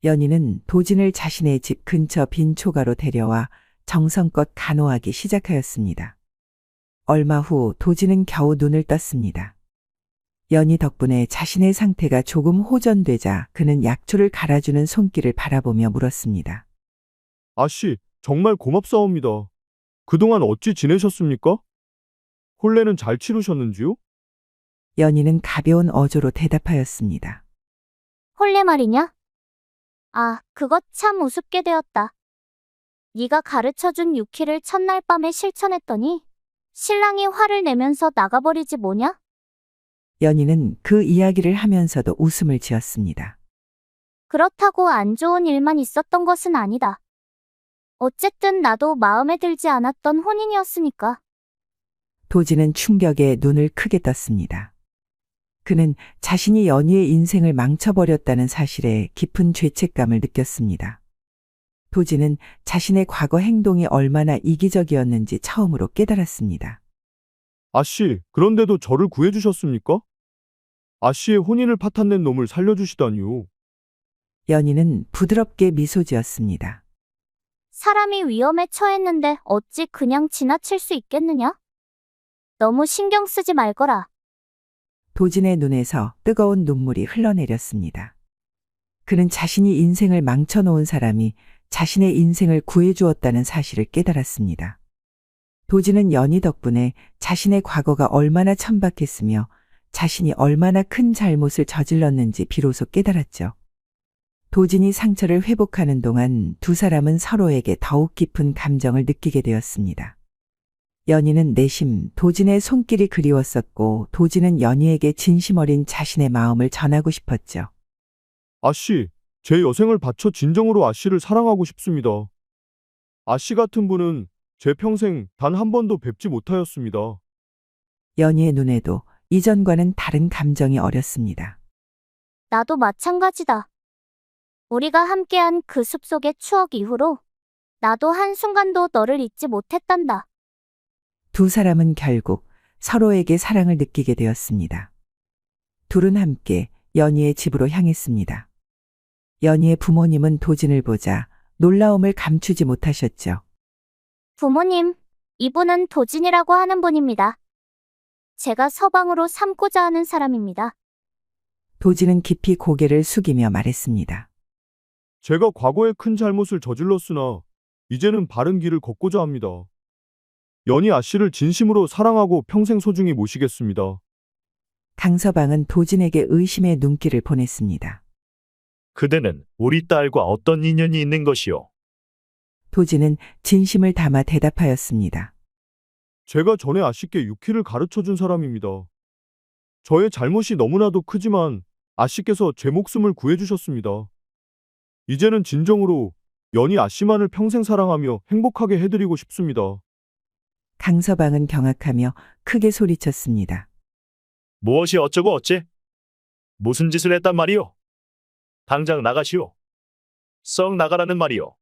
연희는 도진을 자신의 집 근처 빈 초가로 데려와 정성껏 간호하기 시작하였습니다. 얼마 후 도진은 겨우 눈을 떴습니다. 연희 덕분에 자신의 상태가 조금 호전되자 그는 약초를 갈아주는 손길을 바라보며 물었습니다. 아씨, 정말 고맙사옵니다. 그동안 어찌 지내셨습니까? 혼례는 잘 치르셨는지요? 연희는 가벼운 어조로 대답하였습니다. 혼례 말이냐? 아, 그것 참 우습게 되었다. 네가 가르쳐준 유키를 첫날 밤에 실천했더니 신랑이 화를 내면서 나가버리지 뭐냐? 연희는 그 이야기를 하면서도 웃음을 지었습니다. 그렇다고 안 좋은 일만 있었던 것은 아니다. 어쨌든 나도 마음에 들지 않았던 혼인이었으니까. 도진은 충격에 눈을 크게 떴습니다. 그는 자신이 연희의 인생을 망쳐버렸다는 사실에 깊은 죄책감을 느꼈습니다. 도진은 자신의 과거 행동이 얼마나 이기적이었는지 처음으로 깨달았습니다. 아씨, 그런데도 저를 구해주셨습니까? 아씨의 혼인을 파탄낸 놈을 살려주시다니요. 연희는 부드럽게 미소 지었습니다. 사람이 위험에 처했는데 어찌 그냥 지나칠 수 있겠느냐? 너무 신경 쓰지 말거라. 도진의 눈에서 뜨거운 눈물이 흘러내렸습니다. 그는 자신이 인생을 망쳐놓은 사람이 자신의 인생을 구해주었다는 사실을 깨달았습니다. 도진은 연희 덕분에 자신의 과거가 얼마나 천박했으며 자신이 얼마나 큰 잘못을 저질렀는지 비로소 깨달았죠. 도진이 상처를 회복하는 동안 두 사람은 서로에게 더욱 깊은 감정을 느끼게 되었습니다. 연희는 내심 도진의 손길이 그리웠었고 도진은 연희에게 진심 어린 자신의 마음을 전하고 싶었죠. 아씨, 제 여생을 바쳐 진정으로 아씨를 사랑하고 싶습니다. 아씨 같은 분은 제 평생 단 한 번도 뵙지 못하였습니다. 연희의 눈에도 이전과는 다른 감정이 어렸습니다. 나도 마찬가지다. 우리가 함께한 그 숲속의 추억 이후로 나도 한순간도 너를 잊지 못했단다. 두 사람은 결국 서로에게 사랑을 느끼게 되었습니다. 둘은 함께 연희의 집으로 향했습니다. 연희의 부모님은 도진을 보자 놀라움을 감추지 못하셨죠. 부모님, 이분은 도진이라고 하는 분입니다. 제가 서방으로 삼고자 하는 사람입니다. 도진은 깊이 고개를 숙이며 말했습니다. 제가 과거에 큰 잘못을 저질렀으나 이제는 바른 길을 걷고자 합니다. 연희 아씨를 진심으로 사랑하고 평생 소중히 모시겠습니다. 강서방은 도진에게 의심의 눈길을 보냈습니다. 그대는 우리 딸과 어떤 인연이 있는 것이오? 도진은 진심을 담아 대답하였습니다. 제가 전에 아씨께 유키를 가르쳐준 사람입니다. 저의 잘못이 너무나도 크지만 아씨께서 제 목숨을 구해주셨습니다. 이제는 진정으로 연희 아씨만을 평생 사랑하며 행복하게 해드리고 싶습니다. 강서방은 경악하며 크게 소리쳤습니다. 무엇이 어쩌고 어째? 무슨 짓을 했단 말이오? 당장 나가시오. 썩 나가라는 말이오.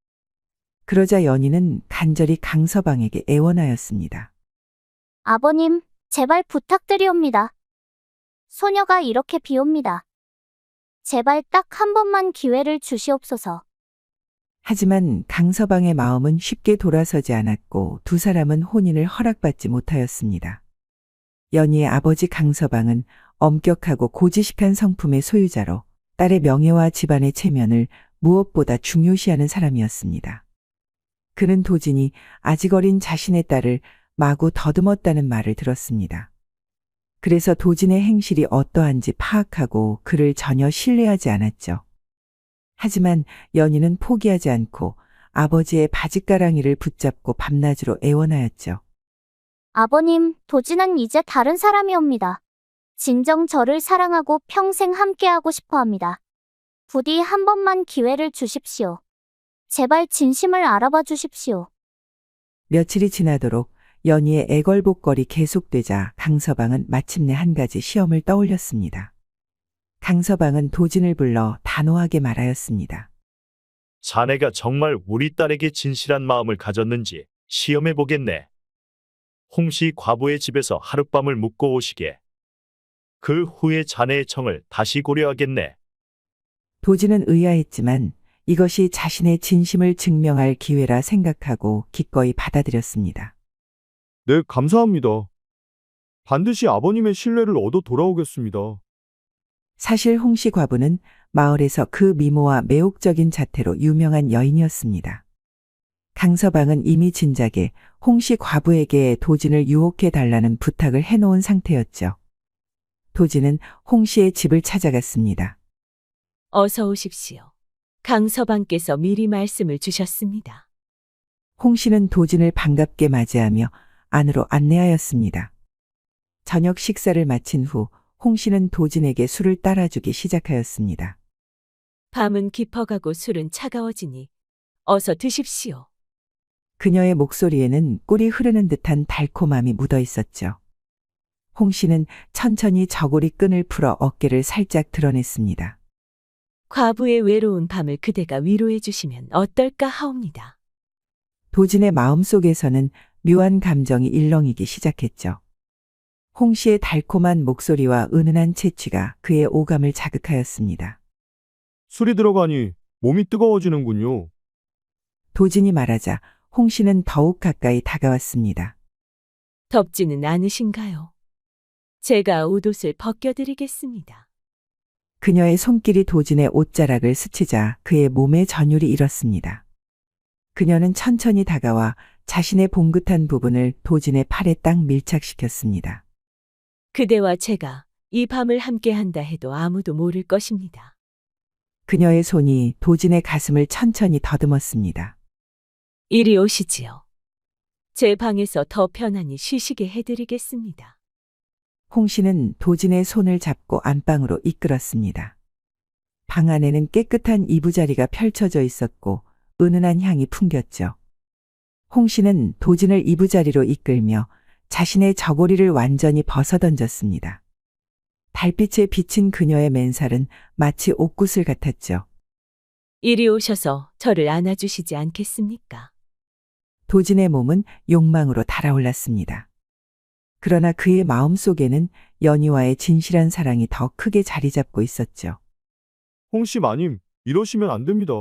그러자 연희는 간절히 강서방에게 애원하였습니다. 아버님, 제발 부탁드리옵니다. 소녀가 이렇게 비옵니다. 제발 딱 한 번만 기회를 주시옵소서. 하지만 강서방의 마음은 쉽게 돌아서지 않았고 두 사람은 혼인을 허락받지 못하였습니다. 연희의 아버지 강서방은 엄격하고 고지식한 성품의 소유자로 딸의 명예와 집안의 체면을 무엇보다 중요시하는 사람이었습니다. 그는 도진이 아직 어린 자신의 딸을 마구 더듬었다는 말을 들었습니다. 그래서 도진의 행실이 어떠한지 파악하고 그를 전혀 신뢰하지 않았죠. 하지만 연희는 포기하지 않고 아버지의 바짓가랑이를 붙잡고 밤낮으로 애원하였죠. 아버님, 도진은 이제 다른 사람이옵니다. 진정 저를 사랑하고 평생 함께하고 싶어 합니다. 부디 한 번만 기회를 주십시오. 제발 진심을 알아봐 주십시오. 며칠이 지나도록 연희의 애걸복걸이 계속되자 강서방은 마침내 한 가지 시험을 떠올렸습니다. 강서방은 도진을 불러 단호하게 말하였습니다. 자네가 정말 우리 딸에게 진실한 마음을 가졌는지 시험해 보겠네. 홍씨 과부의 집에서 하룻밤을 묵고 오시게. 그 후에 자네의 청을 다시 고려하겠네. 도진은 의아했지만 이것이 자신의 진심을 증명할 기회라 생각하고 기꺼이 받아들였습니다. 네, 감사합니다. 반드시 아버님의 신뢰를 얻어 돌아오겠습니다. 사실 홍씨 과부는 마을에서 그 미모와 매혹적인 자태로 유명한 여인이었습니다. 강서방은 이미 진작에 홍씨 과부에게 도진을 유혹해 달라는 부탁을 해놓은 상태였죠. 도진은 홍씨의 집을 찾아갔습니다. 어서 오십시오. 강서방께서 미리 말씀을 주셨습니다. 홍씨는 도진을 반갑게 맞이하며 안으로 안내하였습니다. 저녁 식사를 마친 후 홍씨는 도진에게 술을 따라주기 시작하였습니다. 밤은 깊어가고 술은 차가워지니 어서 드십시오. 그녀의 목소리에는 꿀이 흐르는 듯한 달콤함이 묻어 있었죠. 홍씨는 천천히 저고리 끈을 풀어 어깨를 살짝 드러냈습니다. 과부의 외로운 밤을 그대가 위로해 주시면 어떨까 하옵니다. 도진의 마음속에서는 묘한 감정이 일렁이기 시작했죠. 홍씨의 달콤한 목소리와 은은한 채취가 그의 오감을 자극하였습니다. 술이 들어가니 몸이 뜨거워지는군요. 도진이 말하자 홍씨는 더욱 가까이 다가왔습니다. 덥지는 않으신가요? 제가 옷을 벗겨드리겠습니다. 그녀의 손길이 도진의 옷자락을 스치자 그의 몸에 전율이 일었습니다. 그녀는 천천히 다가와 자신의 봉긋한 부분을 도진의 팔에 딱 밀착시켰습니다. 그대와 제가 이 밤을 함께한다 해도 아무도 모를 것입니다. 그녀의 손이 도진의 가슴을 천천히 더듬었습니다. 이리 오시지요. 제 방에서 더 편안히 쉬시게 해드리겠습니다. 홍씨는 도진의 손을 잡고 안방으로 이끌었습니다. 방 안에는 깨끗한 이부자리가 펼쳐져 있었고 은은한 향이 풍겼죠. 홍씨는 도진을 이부자리로 이끌며 자신의 저고리를 완전히 벗어던졌습니다. 달빛에 비친 그녀의 맨살은 마치 옥구슬 같았죠. 이리 오셔서 저를 안아주시지 않겠습니까? 도진의 몸은 욕망으로 달아올랐습니다. 그러나 그의 마음속에는 연희와의 진실한 사랑이 더 크게 자리 잡고 있었죠. 홍씨 마님, 이러시면 안 됩니다.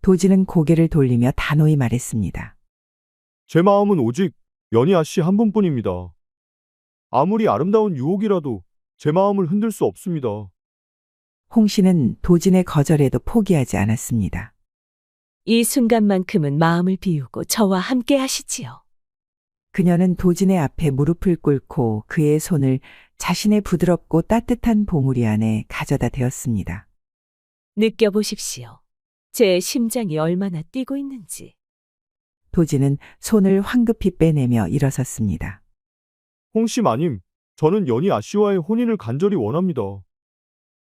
도진은 고개를 돌리며 단호히 말했습니다. 제 마음은 오직 연희 아씨 한 분뿐입니다. 아무리 아름다운 유혹이라도 제 마음을 흔들 수 없습니다. 홍씨는 도진의 거절에도 포기하지 않았습니다. 이 순간만큼은 마음을 비우고 저와 함께 하시지요. 그녀는 도진의 앞에 무릎을 꿇고 그의 손을 자신의 부드럽고 따뜻한 봉우리 안에 가져다 대었습니다. 느껴보십시오. 제 심장이 얼마나 뛰고 있는지. 도진은 손을 황급히 빼내며 일어섰습니다. 홍씨 마님, 저는 연희 아씨와의 혼인을 간절히 원합니다.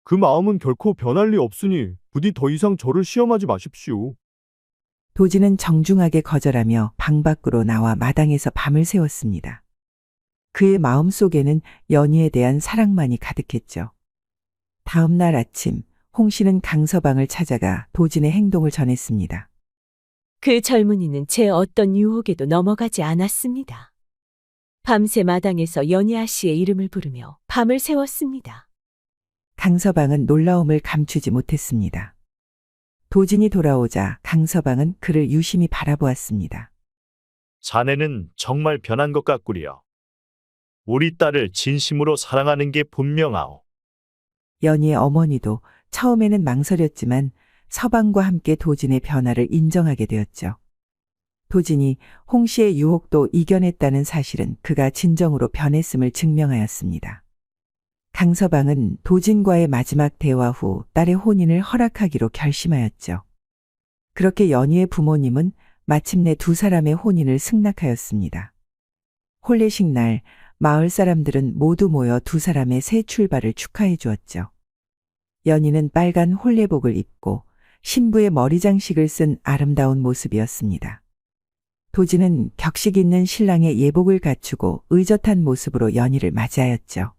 그 마음은 결코 변할 리 없으니 부디 더 이상 저를 시험하지 마십시오. 도진은 정중하게 거절하며 방 밖으로 나와 마당에서 밤을 새웠습니다. 그의 마음속에는 연희에 대한 사랑만이 가득했죠. 다음 날 아침 홍씨는 강서방을 찾아가 도진의 행동을 전했습니다. 그 젊은이는 제 어떤 유혹에도 넘어가지 않았습니다. 밤새 마당에서 연희아 씨의 이름을 부르며 밤을 새웠습니다. 강서방은 놀라움을 감추지 못했습니다. 도진이 돌아오자 강서방은 그를 유심히 바라보았습니다. 자네는 정말 변한 것 같구려. 우리 딸을 진심으로 사랑하는 게 분명하오. 연희의 어머니도 처음에는 망설였지만 서방과 함께 도진의 변화를 인정하게 되었죠. 도진이 홍씨의 유혹도 이겨냈다는 사실은 그가 진정으로 변했음을 증명하였습니다. 강서방은 도진과의 마지막 대화 후 딸의 혼인을 허락하기로 결심하였죠. 그렇게 연희의 부모님은 마침내 두 사람의 혼인을 승낙하였습니다. 혼례식 날 마을 사람들은 모두 모여 두 사람의 새 출발을 축하해 주었죠. 연희는 빨간 혼례복을 입고 신부의 머리 장식을 쓴 아름다운 모습이었습니다. 도진은 격식 있는 신랑의 예복을 갖추고 의젓한 모습으로 연희를 맞이하였죠.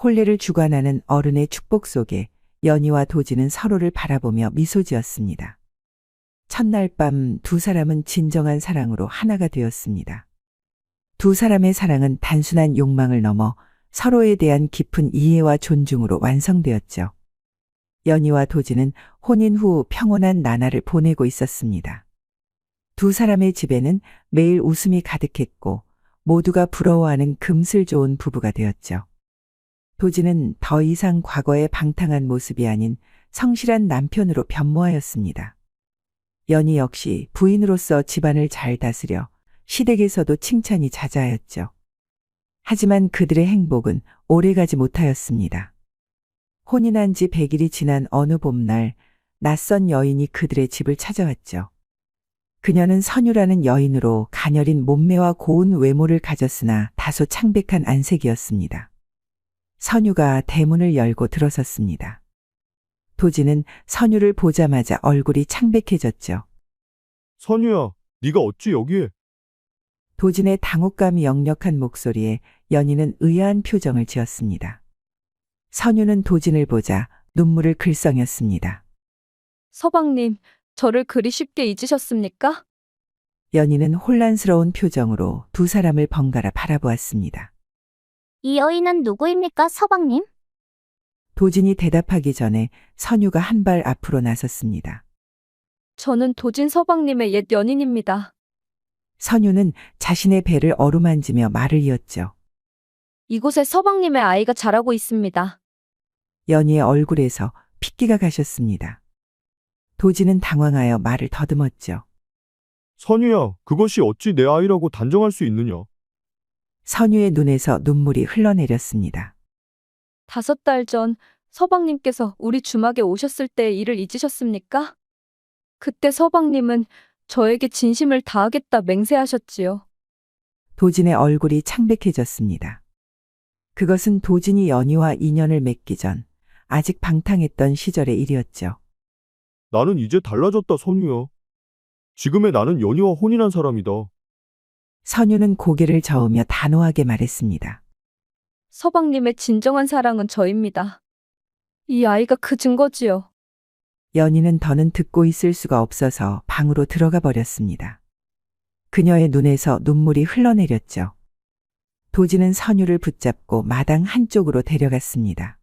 혼례를 주관하는 어른의 축복 속에 연희와 도진은 서로를 바라보며 미소 지었습니다. 첫날 밤 두 사람은 진정한 사랑으로 하나가 되었습니다. 두 사람의 사랑은 단순한 욕망을 넘어 서로에 대한 깊은 이해와 존중으로 완성되었죠. 연희와 도진은 혼인 후 평온한 나날을 보내고 있었습니다. 두 사람의 집에는 매일 웃음이 가득했고 모두가 부러워하는 금슬 좋은 부부가 되었죠. 도진은 더 이상 과거의 방탕한 모습이 아닌 성실한 남편으로 변모하였습니다. 연희 역시 부인으로서 집안을 잘 다스려 시댁에서도 칭찬이 자자하였죠. 하지만 그들의 행복은 오래가지 못하였습니다. 혼인한 지 100일이 지난 어느 봄날 낯선 여인이 그들의 집을 찾아왔죠. 그녀는 선유라는 여인으로 가녀린 몸매와 고운 외모를 가졌으나 다소 창백한 안색이었습니다. 선유가 대문을 열고 들어섰습니다. 도진은 선유를 보자마자 얼굴이 창백해졌죠. 선유야, 네가 어찌 여기에? 도진의 당혹감이 역력한 목소리에 연희는 의아한 표정을 지었습니다. 선유는 도진을 보자 눈물을 글썽였습니다. 서방님, 저를 그리 쉽게 잊으셨습니까? 연희는 혼란스러운 표정으로 두 사람을 번갈아 바라보았습니다. 이 여인은 누구입니까, 서방님? 도진이 대답하기 전에 선유가 한 발 앞으로 나섰습니다. 저는 도진 서방님의 옛 연인입니다. 선유는 자신의 배를 어루만지며 말을 이었죠. 이곳에 서방님의 아이가 자라고 있습니다. 연희의 얼굴에서 핏기가 가셨습니다. 도진은 당황하여 말을 더듬었죠. 선유야, 그것이 어찌 내 아이라고 단정할 수 있느냐? 선유의 눈에서 눈물이 흘러내렸습니다. 5달 전 서방님께서 우리 주막에 오셨을 때의 일을 잊으셨습니까? 그때 서방님은 저에게 진심을 다하겠다 맹세하셨지요. 도진의 얼굴이 창백해졌습니다. 그것은 도진이 연희와 인연을 맺기 전 아직 방탕했던 시절의 일이었죠. 나는 이제 달라졌다, 선유야. 지금의 나는 연희와 혼인한 사람이다. 선유는 고개를 저으며 단호하게 말했습니다. 서방님의 진정한 사랑은 저입니다. 이 아이가 그 증거지요. 연희는 더는 듣고 있을 수가 없어서 방으로 들어가 버렸습니다. 그녀의 눈에서 눈물이 흘러내렸죠. 도진은 선유를 붙잡고 마당 한쪽으로 데려갔습니다.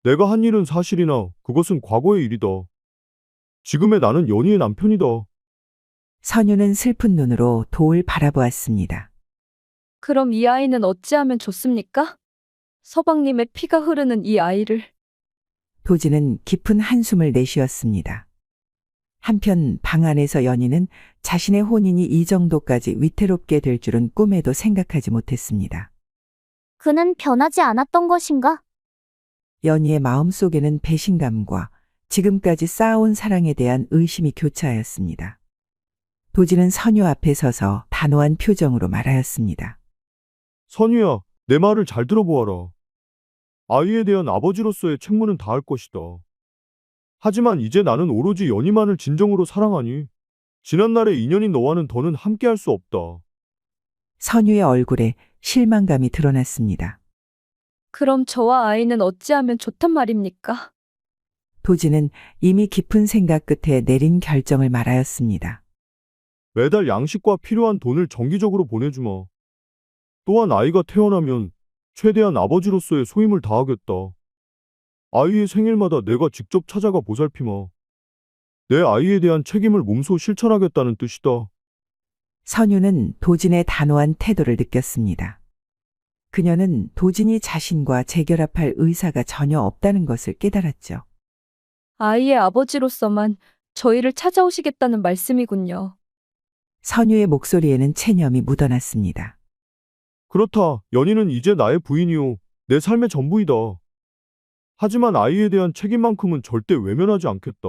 내가 한 일은 사실이나 그것은 과거의 일이다. 지금의 나는 연희의 남편이다. 선유는 슬픈 눈으로 도를 바라보았습니다. 그럼 이 아이는 어찌하면 좋습니까? 서방님의 피가 흐르는 이 아이를. 도진은 깊은 한숨을 내쉬었습니다. 한편 방 안에서 연희는 자신의 혼인이 이 정도까지 위태롭게 될 줄은 꿈에도 생각하지 못했습니다. 그는 변하지 않았던 것인가? 연희의 마음속에는 배신감과 지금까지 쌓아온 사랑에 대한 의심이 교차하였습니다. 도진은 선유 앞에 서서 단호한 표정으로 말하였습니다. 선유야, 내 말을 잘 들어보아라. 아이에 대한 아버지로서의 책무는 다할 것이다. 하지만 이제 나는 오로지 연희만을 진정으로 사랑하니 지난날의 인연인 너와는 더는 함께할 수 없다. 선유의 얼굴에 실망감이 드러났습니다. 그럼 저와 아이는 어찌하면 좋단 말입니까? 도진은 이미 깊은 생각 끝에 내린 결정을 말하였습니다. 매달 양식과 필요한 돈을 정기적으로 보내주마. 또한 아이가 태어나면 최대한 아버지로서의 소임을 다하겠다. 아이의 생일마다 내가 직접 찾아가 보살피마. 내 아이에 대한 책임을 몸소 실천하겠다는 뜻이다. 선유는 도진의 단호한 태도를 느꼈습니다. 그녀는 도진이 자신과 재결합할 의사가 전혀 없다는 것을 깨달았죠. 아이의 아버지로서만 저희를 찾아오시겠다는 말씀이군요. 선유의 목소리에는 체념이 묻어났습니다. 그렇다. 연희는 이제 나의 부인이요. 내 삶의 전부이다. 하지만 아이에 대한 책임만큼은 절대 외면하지 않겠다.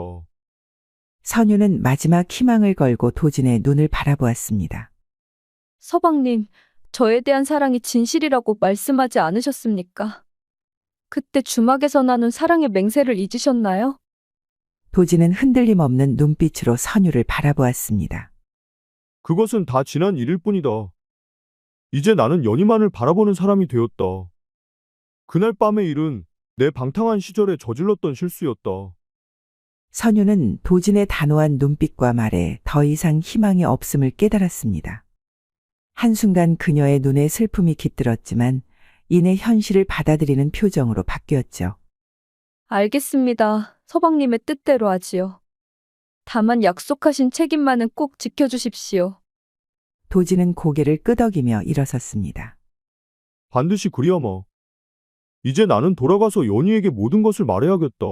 선유는 마지막 희망을 걸고 도진의 눈을 바라보았습니다. 서방님, 저에 대한 사랑이 진실이라고 말씀하지 않으셨습니까? 그때 주막에서 나눈 사랑의 맹세를 잊으셨나요? 도진은 흔들림 없는 눈빛으로 선유를 바라보았습니다. 그것은 다 지난 일일 뿐이다. 이제 나는 연희만을 바라보는 사람이 되었다. 그날 밤의 일은 내 방탕한 시절에 저질렀던 실수였다. 선유는 도진의 단호한 눈빛과 말에 더 이상 희망이 없음을 깨달았습니다. 한순간 그녀의 눈에 슬픔이 깃들었지만 이내 현실을 받아들이는 표정으로 바뀌었죠. 알겠습니다. 서방님의 뜻대로 하지요. 다만 약속하신 책임만은 꼭 지켜주십시오. 도진은 고개를 끄덕이며 일어섰습니다. 반드시 그리하마. 이제 나는 돌아가서 연희에게 모든 것을 말해야겠다.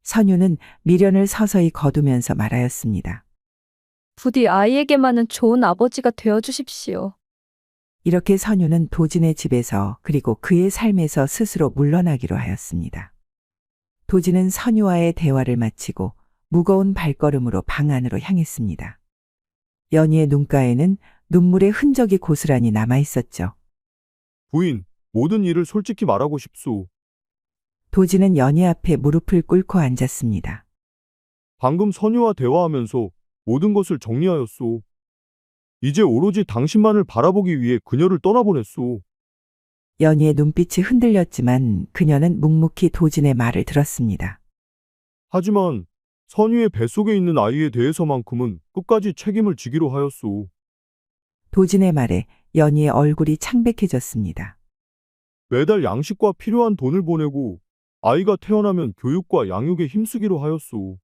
선유는 미련을 서서히 거두면서 말하였습니다. 부디 아이에게만은 좋은 아버지가 되어주십시오. 이렇게 선유는 도진의 집에서 그리고 그의 삶에서 스스로 물러나기로 하였습니다. 도진은 선유와의 대화를 마치고 무거운 발걸음으로 방 안으로 향했습니다. 연희의 눈가에는 눈물의 흔적이 고스란히 남아 있었죠. 부인, 모든 일을 솔직히 말하고 싶소. 도진은 연희 앞에 무릎을 꿇고 앉았습니다. 방금 선유와 대화하면서 모든 것을 정리하였소. 이제 오로지 당신만을 바라보기 위해 그녀를 떠나보냈소. 연희의 눈빛이 흔들렸지만 그녀는 묵묵히 도진의 말을 들었습니다. 하지만 선유의 뱃속에 있는 아이에 대해서만큼은 끝까지 책임을 지기로 하였소. 도진의 말에 연희의 얼굴이 창백해졌습니다. 매달 양식과 필요한 돈을 보내고 아이가 태어나면 교육과 양육에 힘쓰기로 하였소.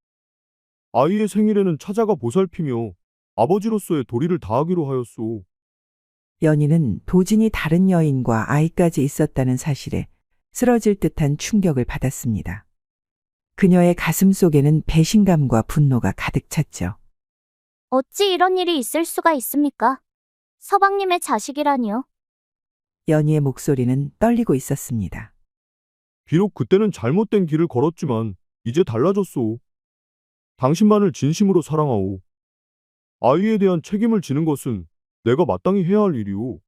아이의 생일에는 찾아가 보살피며 아버지로서의 도리를 다하기로 하였소. 연희는 도진이 다른 여인과 아이까지 있었다는 사실에 쓰러질 듯한 충격을 받았습니다. 그녀의 가슴 속에는 배신감과 분노가 가득 찼죠. 어찌 이런 일이 있을 수가 있습니까? 서방님의 자식이라니요. 연희의 목소리는 떨리고 있었습니다. 비록 그때는 잘못된 길을 걸었지만 이제 달라졌소. 당신만을 진심으로 사랑하오. 아이에 대한 책임을 지는 것은 내가 마땅히 해야 할 일이오.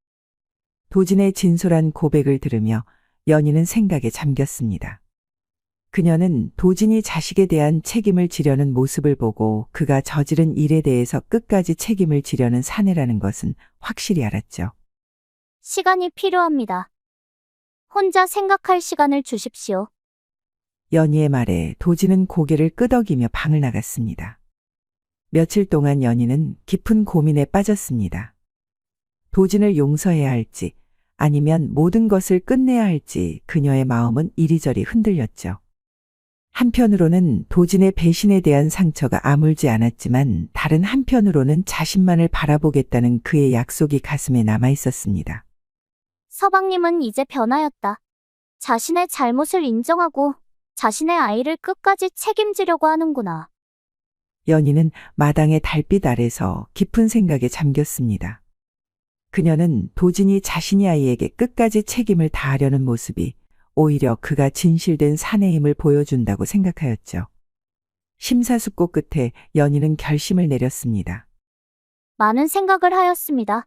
도진의 진솔한 고백을 들으며 연희는 생각에 잠겼습니다. 그녀는 도진이 자식에 대한 책임을 지려는 모습을 보고 그가 저지른 일에 대해서 끝까지 책임을 지려는 사내라는 것은 확실히 알았죠. 시간이 필요합니다. 혼자 생각할 시간을 주십시오. 연희의 말에 도진은 고개를 끄덕이며 방을 나갔습니다. 며칠 동안 연희는 깊은 고민에 빠졌습니다. 도진을 용서해야 할지 아니면 모든 것을 끝내야 할지 그녀의 마음은 이리저리 흔들렸죠. 한편으로는 도진의 배신에 대한 상처가 아물지 않았지만 다른 한편으로는 자신만을 바라보겠다는 그의 약속이 가슴에 남아 있었습니다. 서방님은 이제 변하였다. 자신의 잘못을 인정하고 자신의 아이를 끝까지 책임지려고 하는구나. 연희는 마당의 달빛 아래서 깊은 생각에 잠겼습니다. 그녀는 도진이 자신의 아이에게 끝까지 책임을 다하려는 모습이 오히려 그가 진실된 사내임을 보여준다고 생각하였죠. 심사숙고 끝에 연희는 결심을 내렸습니다. 많은 생각을 하였습니다.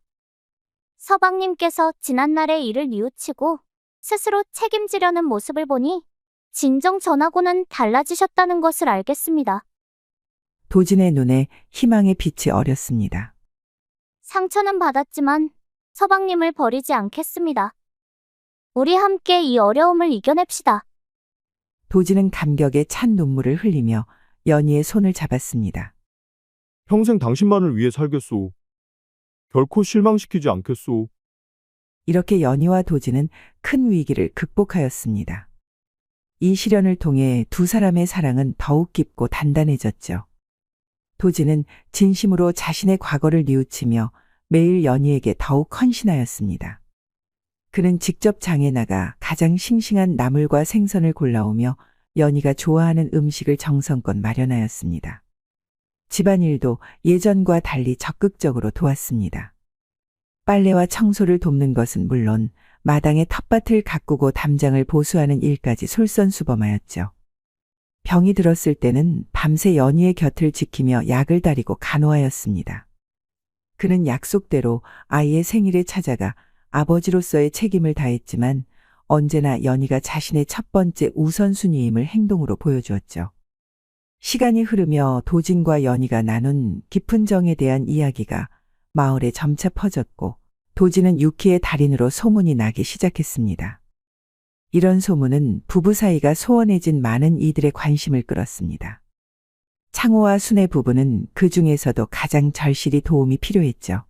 서방님께서 지난날의 일을 뉘우치고 스스로 책임지려는 모습을 보니 진정 전하고는 달라지셨다는 것을 알겠습니다. 도진의 눈에 희망의 빛이 어렸습니다. 상처는 받았지만 서방님을 버리지 않겠습니다. 우리 함께 이 어려움을 이겨냅시다. 도진은 감격에 찬 눈물을 흘리며 연희의 손을 잡았습니다. 평생 당신만을 위해 살겠소. 결코 실망시키지 않겠소. 이렇게 연희와 도진은 큰 위기를 극복하였습니다. 이 시련을 통해 두 사람의 사랑은 더욱 깊고 단단해졌죠. 도진은 진심으로 자신의 과거를 뉘우치며 매일 연희에게 더욱 헌신하였습니다. 그는 직접 장에 나가 가장 싱싱한 나물과 생선을 골라오며 연희가 좋아하는 음식을 정성껏 마련하였습니다. 집안일도 예전과 달리 적극적으로 도왔습니다. 빨래와 청소를 돕는 것은 물론 마당에 텃밭을 가꾸고 담장을 보수하는 일까지 솔선수범하였죠. 병이 들었을 때는 밤새 연희의 곁을 지키며 약을 다리고 간호하였습니다. 그는 약속대로 아이의 생일에 찾아가 아버지로서의 책임을 다했지만 언제나 연희가 자신의 첫 번째 우선순위임을 행동으로 보여주었죠. 시간이 흐르며 도진과 연희가 나눈 깊은 정에 대한 이야기가 마을에 점차 퍼졌고 도진은 유키의 달인으로 소문이 나기 시작했습니다. 이런 소문은 부부 사이가 소원해진 많은 이들의 관심을 끌었습니다. 창호와 순의 부부는 그 중에서도 가장 절실히 도움이 필요했죠.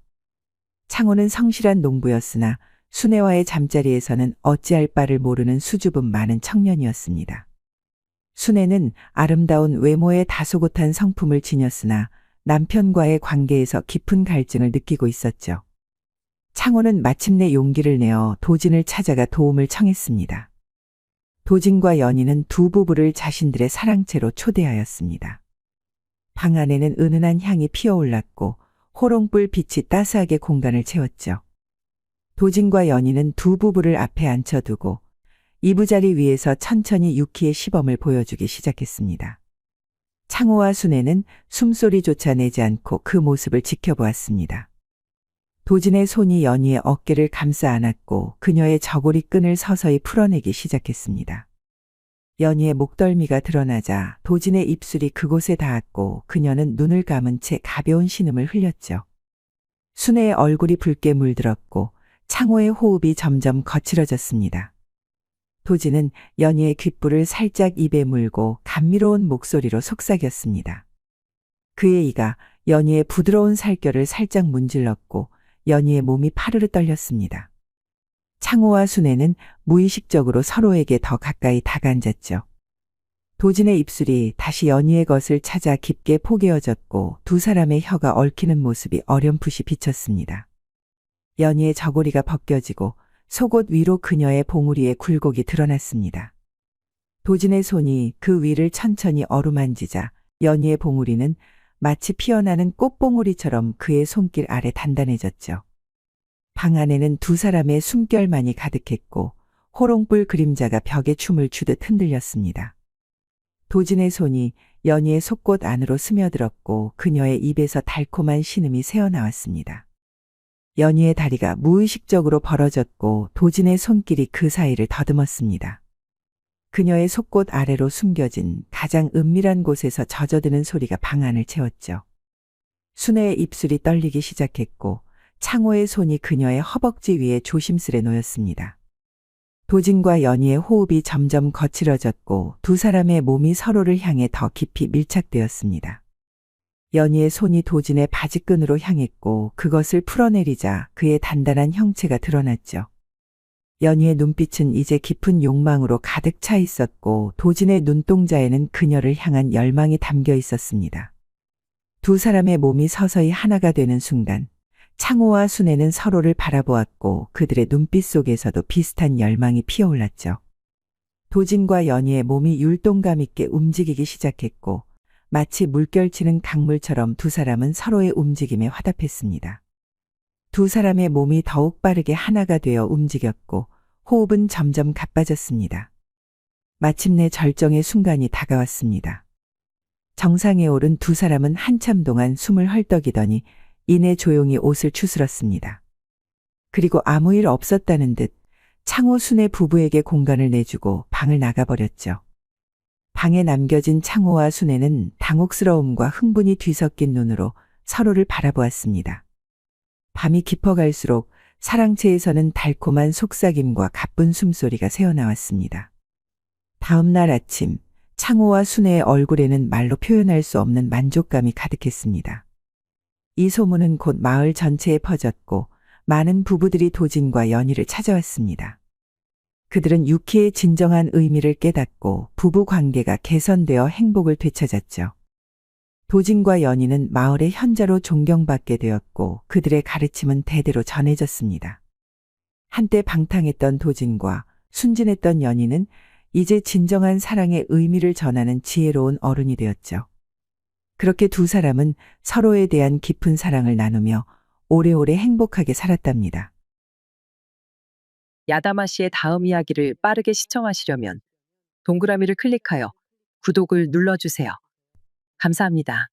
창호는 성실한 농부였으나 순애와의 잠자리에서는 어찌할 바를 모르는 수줍음 많은 청년이었습니다. 순애는 아름다운 외모에 다소곳한 성품을 지녔으나 남편과의 관계에서 깊은 갈증을 느끼고 있었죠. 창호는 마침내 용기를 내어 도진을 찾아가 도움을 청했습니다. 도진과 연희는 두 부부를 자신들의 사랑채로 초대하였습니다. 방 안에는 은은한 향이 피어올랐고 호롱불 빛이 따스하게 공간을 채웠죠. 도진과 연희는 두 부부를 앞에 앉혀두고 이부자리 위에서 천천히 유키의 시범을 보여주기 시작했습니다. 창호와 순애는 숨소리조차 내지 않고 그 모습을 지켜보았습니다. 도진의 손이 연희의 어깨를 감싸 안았고 그녀의 저고리 끈을 서서히 풀어내기 시작했습니다. 연희의 목덜미가 드러나자 도진의 입술이 그곳에 닿았고 그녀는 눈을 감은 채 가벼운 신음을 흘렸죠. 순애의 얼굴이 붉게 물들었고 창호의 호흡이 점점 거칠어졌습니다. 도진은 연희의 귓불을 살짝 입에 물고 감미로운 목소리로 속삭였습니다. 그의 이가 연희의 부드러운 살결을 살짝 문질렀고 연희의 몸이 파르르 떨렸습니다. 창호와 순애는 무의식적으로 서로에게 더 가까이 다가앉았죠. 도진의 입술이 다시 연희의 것을 찾아 깊게 포개어졌고 두 사람의 혀가 얽히는 모습이 어렴풋이 비쳤습니다. 연희의 저고리가 벗겨지고 속옷 위로 그녀의 봉우리에 굴곡이 드러났습니다. 도진의 손이 그 위를 천천히 어루만지자 연희의 봉우리는 마치 피어나는 꽃봉우리처럼 그의 손길 아래 단단해졌죠. 방 안에는 두 사람의 숨결만이 가득했고 호롱불 그림자가 벽에 춤을 추듯 흔들렸습니다. 도진의 손이 연희의 속옷 안으로 스며들었고 그녀의 입에서 달콤한 신음이 새어나왔습니다. 연희의 다리가 무의식적으로 벌어졌고 도진의 손길이 그 사이를 더듬었습니다. 그녀의 속옷 아래로 숨겨진 가장 은밀한 곳에서 젖어드는 소리가 방 안을 채웠죠. 순애의 입술이 떨리기 시작했고 창호의 손이 그녀의 허벅지 위에 조심스레 놓였습니다. 도진과 연희의 호흡이 점점 거칠어졌고 두 사람의 몸이 서로를 향해 더 깊이 밀착되었습니다. 연희의 손이 도진의 바지끈으로 향했고 그것을 풀어내리자 그의 단단한 형체가 드러났죠. 연희의 눈빛은 이제 깊은 욕망으로 가득 차 있었고 도진의 눈동자에는 그녀를 향한 열망이 담겨 있었습니다. 두 사람의 몸이 서서히 하나가 되는 순간 창호와 순애는 서로를 바라보았고 그들의 눈빛 속에서도 비슷한 열망이 피어올랐죠. 도진과 연희의 몸이 율동감 있게 움직이기 시작했고 마치 물결치는 강물처럼 두 사람은 서로의 움직임에 화답했습니다. 두 사람의 몸이 더욱 빠르게 하나가 되어 움직였고 호흡은 점점 가빠졌습니다. 마침내 절정의 순간이 다가왔습니다. 정상에 오른 두 사람은 한참 동안 숨을 헐떡이더니 이내 조용히 옷을 추스렀습니다. 그리고 아무 일 없었다는 듯 창호 순의 부부에게 공간을 내주고 방을 나가버렸죠. 방에 남겨진 창호와 순애는 당혹스러움과 흥분이 뒤섞인 눈으로 서로를 바라보았습니다. 밤이 깊어갈수록 사랑채에서는 달콤한 속삭임과 가쁜 숨소리가 새어나왔습니다. 다음 날 아침 창호와 순애의 얼굴에는 말로 표현할 수 없는 만족감이 가득했습니다. 이 소문은 곧 마을 전체에 퍼졌고 많은 부부들이 도진과 연희를 찾아왔습니다. 그들은 유키의 진정한 의미를 깨닫고 부부 관계가 개선되어 행복을 되찾았죠. 도진과 연희는 마을의 현자로 존경받게 되었고 그들의 가르침은 대대로 전해졌습니다. 한때 방탕했던 도진과 순진했던 연희는 이제 진정한 사랑의 의미를 전하는 지혜로운 어른이 되었죠. 그렇게 두 사람은 서로에 대한 깊은 사랑을 나누며 오래오래 행복하게 살았답니다. 야다마 씨의 다음 이야기를 빠르게 시청하시려면 동그라미를 클릭하여 구독을 눌러주세요. 감사합니다.